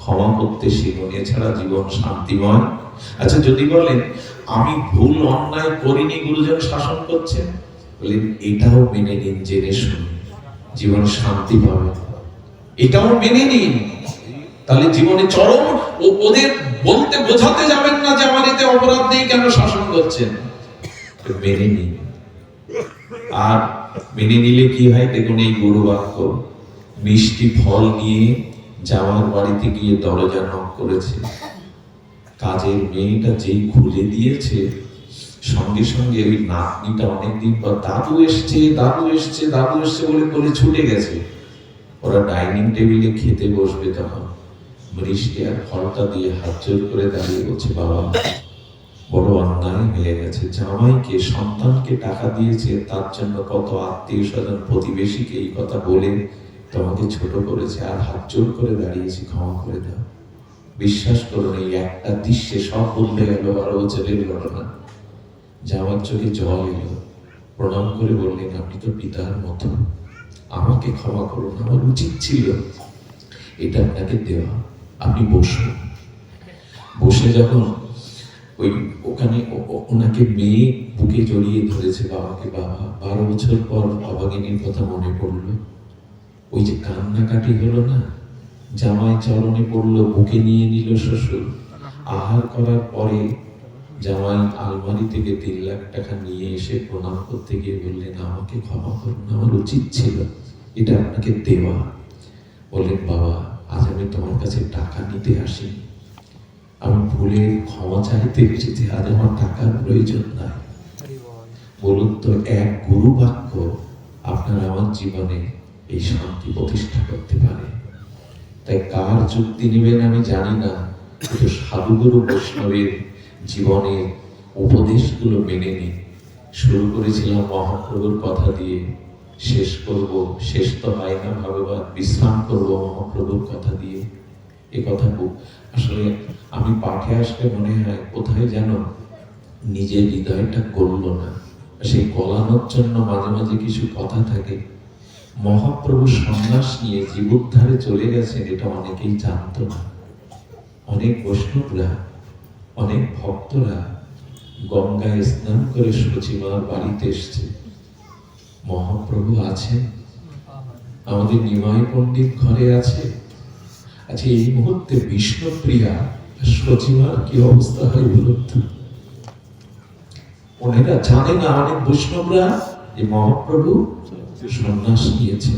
ক্ষমা করতে শিখুন, এছাড়া জীবন শান্তিময়। আচ্ছা, যদি বলেন আমি ভুল অন্যায় করিনি, গুরুজন শাসন করছেন, বলেন এটাও মেনে নিন, জেনে শুনে জীবনে শান্তি পাবে, এটাও মেনে নিন। তাহলে জীবনে চরম, ওদের বলতে বোঝাতে যাবেন না যে আমার এতে অপরাধ নেই, কেন শাসন করছেন, মেনে নিন। আর মেনে নিলে কি হয় দেখুন, এই গুরু বাক্য, মিষ্টি ফল নিয়ে জামার বাড়িতে গিয়ে দরজা নক করেছে, কাজের মেয়েটা যেই খুলে দিয়েছে, সঙ্গে সঙ্গে ওই নাতনিটা অনেকদিন পর দাদু এসছে দাদু এসছে দাদু এসছে বলে ছুটে গেছে। ওরা ডাইনিং টেবিলে খেতে বসবে, তখন মিষ্টি আর ফলটা দিয়ে হাত জোর করে দাঁড়িয়ে বলছে, বাবা বড় অন্যায় হয়ে গেছে, জামাইকে সন্তানকে টাকা দিয়েছে, তার জন্য কত আত্মীয় স্বজন প্রতিবেশীকে এই কথা বলে তোমাকে ছোট করেছে, আর হাত জোর করে দাঁড়িয়েছি, ক্ষমা করে দাও। বিশ্বাস করুন, এই একটা দৃশ্যে সব বলতে গেল, আরো ছেলের ঘটনা। জামার চোখে জল এলো, প্রণাম করে বললেন, আপনি তো পিতার মতো, আমাকে ক্ষমা করুন, আমার উচিত ছিল এটা আপনাকে দেওয়া, আপনি বসুন। বসে যখন ওখানে ওনাকে মেয়ে বুকে জড়িয়ে ধরেছে বাবাকে, বাবা 12 বছর পর অভাগিনীর কথা মনে পড়লো, ওই যে কান্নাকাটি হলো না, জামাই চরণে পড়লো, বুকে নিয়ে নিল শ্বশুর। আহার করার পরে জামাই আলমারি থেকে 3 লাখ টাকা নিয়ে এসে প্রণাম করতে গিয়ে বললেন, আমাকে ক্ষমা করুন, আমার উচিত ছিল এটা আপনাকে দেওয়া। বললেন, বাবা আজ আমি তোমার কাছে টাকা নিতে আসিনি, আমি ভুলে ক্ষমা চাইতে এসেছি, আজ আমার টাকার প্রয়োজন নাই। বলুন তো, এক গুরু বাক্য আপনার আমার জীবনে এই শান্তি প্রতিষ্ঠা করতে পারে। তাই কার যুক্তি নেবেন আমি জানি না, কিন্তু সাধুগুরু বৈষ্ণবের জীবনের উপদেশগুলো মেনে নিন। শুরু করেছিলাম মহাপ্রভুর কথা দিয়ে, শেষ করব, শেষ তো হয় না ভগবান, বিশ্রাম করব মহাপ্রভুর কথা দিয়ে। এ কথা আসলে আমি পাঠে আসলে মনে হয় কোথায় যেন নিজের হৃদয়টা গলল না, সেই গলানোর জন্য মাঝে মাঝে কিছু কথা থাকে। মহাপ্রভু সন্ন্যাস নিয়ে জীবোদ্ধারে চলে গেছেন, এটা অনেকেই জানতো না। অনেক বৈষ্ণবরা, অনেক ভক্তরা গঙ্গায় স্নান করে সচিমার বাড়িতে এসছে, মহাপ্রভু আছেন, আমাদের নিমাই পণ্ডিত ঘরে আছে। আচ্ছা, এই মুহূর্তে বিষ্ণুপ্রিয়া সচিমার কি অবস্থা হয় বলুন তো? ওনারা জানে না, অনেক বৈষ্ণবরা, যে মহাপ্রভু সন্ন্যাস নিয়েছে।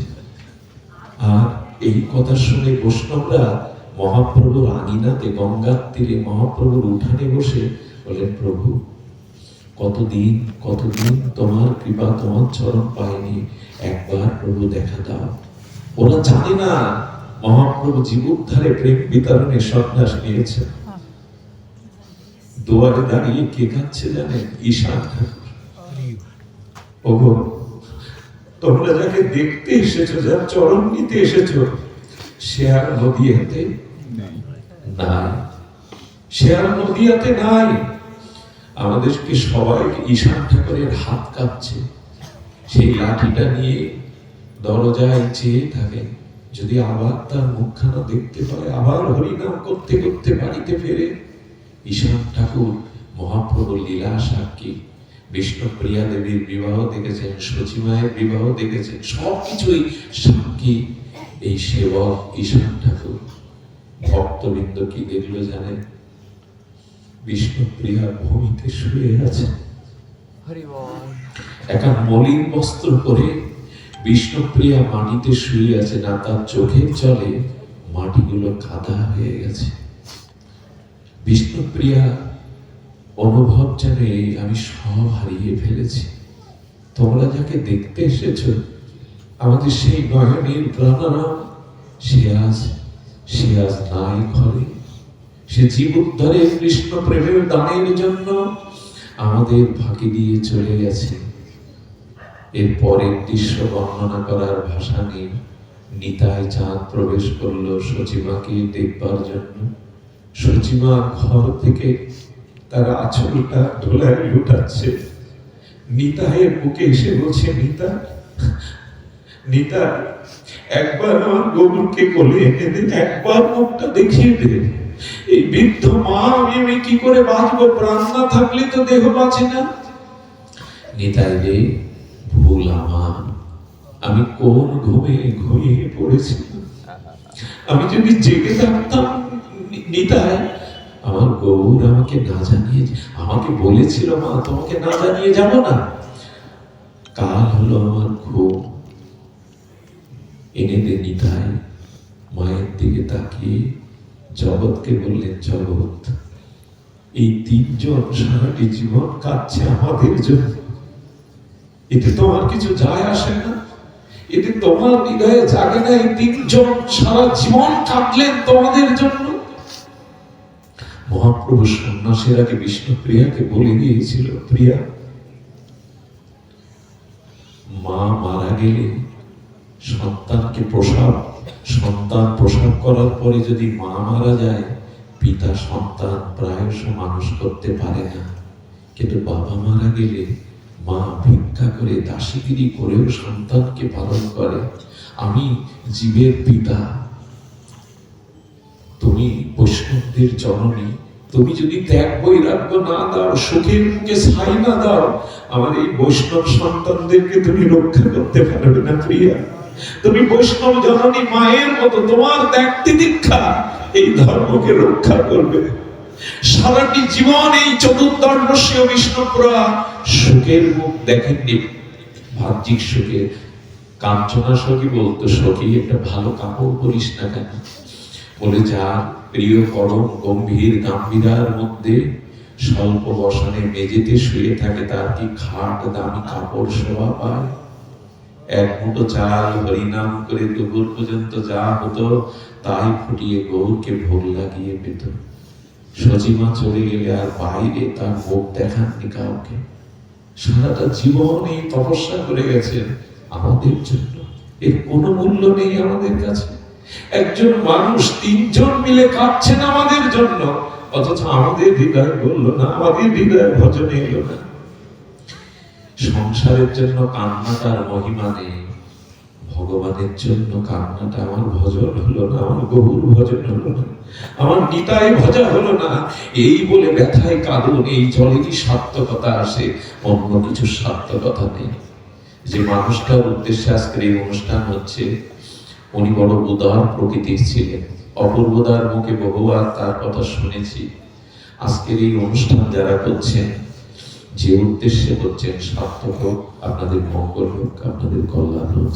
আর এই কথা শুনে বৈষ্ণবরা মহাপ্রভুর আঙিনাতে, গঙ্গার তীরে মহাপ্রভুর উঠানে বসে বলেন, প্রভু কতদিন তোমার কৃপা, তোমার চরণ পাইনি, একবার প্রভু দেখা দাও। ওরা জানে না মহাপ্রভু জীবোদ্ধারে প্রেম বিতরণে সন্ন্যাস নিয়েছে। দুয়ারে দাঁড়িয়ে কে কাঁদছে জানেন? ঈশান ঠাকুর। ওগো, তোমরা যাকে দেখতে এসেছো, যার চরণ নিতে এসেছো, সে আর নদীয়াতে নাই, সে আর নদীয়াতে নাই। আমাদেরকে সবাই ঈশান ঠাকুরের হাত কাঁপছে, সেই লাঠিটা নিয়ে দরজায় চেয়ে থাকে, যদি আবার তার মুখখানা দেখতে পায়, আবার হরিনাম করতে করতে বাড়িতে ফেরে। ঈশান ঠাকুর মহাপ্রভুর লীলা সাক্ষী, বিষ্ণুপ্রিয়া দেবীর বিবাহ দেখেছেন, সচিমায়ের বিবাহ দেখেছেন, সবকিছুই সাক্ষী এই সেবক ঈশান ঠাকুর। ভক্তবৃন্দ কি দেখলো জানেন? বিষ্ণুপ্রিয়া ভূমিতে শুয়ে আছে, একটা মলিন বস্ত্র পরে বিষ্ণুপ্রিয়া মাটিতে শুয়ে আছে। না তার চোখের জলে মাটিগুলো কাদা হয়ে গেছে। বিষ্ণুপ্রিয়া অনুভব জানে আমি সব হারিয়ে ফেলেছি। তোমরা যাকে দেখতে এসেছো, আমাদের সেই নয়নের প্রাণারাম, সে আজ নাই ঘরে। সে জীবোদ্ধারে কৃষ্ণ প্রেমের দানের জন্য আমাদের ফাঁকি দিয়ে চলে গেছে। এর পরের দৃশ্য বর্ণনা করার ভাষা নেই। নিতাই চাঁদ প্রবেশ করলো সচিমাকে দেখবার জন্য। সচিমা ঘর থেকে তার আঁচলটা ধোলায় লুটাচ্ছে। নিতাইয়ের বুকে এসে বলছে, নিতা, নিতা, একবার আমার গরুকে কোলে এনে দে, একবার মুখটা দেখিয়ে দে। এই বৃদ্ধ মা, আমি কি করে বাঁচবো? প্রাণ না থাকলে তো দেহ বাঁচে না। নিতাই রে, ভুল আমার, আমি কোন ঘুমে ঘুমিয়ে পড়েছি। আমি যদি জেগে থাকতাম, নিতাই, আমার গৌর আমাকে না জানিয়ে, আমাকে বলেছিল মা তোমাকে না জানিয়ে যাব না। কাল হলো আমার ঘুম, এনে দে নিতাই। মায়ের দিকে তাকিয়ে জগৎকে বললেন, জগৎ, এই তিনজন সারাটি জীবন কাঁদছে আমাদের জন্য। এতে তোমার কিছু যায় আসে না? এতে তোমার হৃদয়ে জাগে না? এই তিনজন সারা জীবন কাঁদলেন তোমাদের জন্য। মহাপ্রভু সন্ন্যাসের আগে বিষ্ণুপ্রিয়াকে বলে দিয়েছিল, প্রিয়া, মা মারা গেলে সন্তান প্রসব করার পরে যদি মা মারা যায়, পিতা সন্তান প্রায়শ মানুষ করতে পারে না। কিন্তু বাবা মারা গেলে মা ভিক্ষা করে, দাসীগিরি করেও সন্তানকে পালন করে। আমি জীবের পিতা, তুমি বৈষ্ণবদের জননী, তুমি যদি ত্যাগ বৈরাগ্য না দাও, সুখের মুখে ছাই না দাও, আমার এই বৈষ্ণব সন্তানদেরকে তুমি রক্ষা করতে পারবে না। প্রিয়া, তুমি বৈষ্ণব জননী মায়ের মতো, তোমার ত্যাগ তিতিক্ষা এই ধর্মকে রক্ষা করবে। সারাটি জীবন এই চতুর্দর্শীয় বিষ্ণুপ্রিয়া সুখের মুখ দেখেননি, বাহ্যিক সুখে। কাঞ্চনা সখী বলতো, সখী একটা ভালো কাপড় পরিস না কেন? বলে, যার প্রিয় পরম গম্ভীর গাম্ভীরার মধ্যে স্বল্প বসনে মেঝেতে শুয়ে থাকে, তার কি খাট দামি কাপড় শোভা পায়? এক মুঠো চাল হরিনাম করে দুপুর পর্যন্ত যা হতো তাই ফুটিয়ে গৌরকে ভোগ লাগিয়ে পেত। সচিমা চলে গেলে আর বাইরে তার মুখ দেখাননি কাউকে। সারাটা জীবন এই তপস্যা করে গেছেন আমাদের জন্য। এর কোনো মূল্য নেই আমাদের কাছে। একজন মানুষ, তিনজন মিলে কাঁদছেন আমাদের জন্য, অথচ আমাদের হৃদয় বললো না, আমাদের হৃদয় ভজনে এলো না। সংসারের জন্য কান্নাটার মহিমা নেই, ভগবানের জন্য কান্নাটা আমার ভজন হলো না, আমার গৌর ভজন হলো না, আমার নিতাই ভজা হলো না, এই বলে ব্যথায় কাঁদুন। এই জলেরই সার্থকতা আসে, অন্য কিছু সার্থকতা নেই। যে মানুষটার উদ্দেশ্যে আজকের এই অনুষ্ঠান হচ্ছে, উনি বড় উদার প্রকৃতির ছিলেন। অপূর্বদার মুখে বহুবার তার কথা শুনেছি। আজকের এই অনুষ্ঠান যারা করছেন, যে উদ্দেশ্যে করছেন, সার্থক হোক, আপনাদের মঙ্গল হোক, আপনাদের কল্যাণ হোক।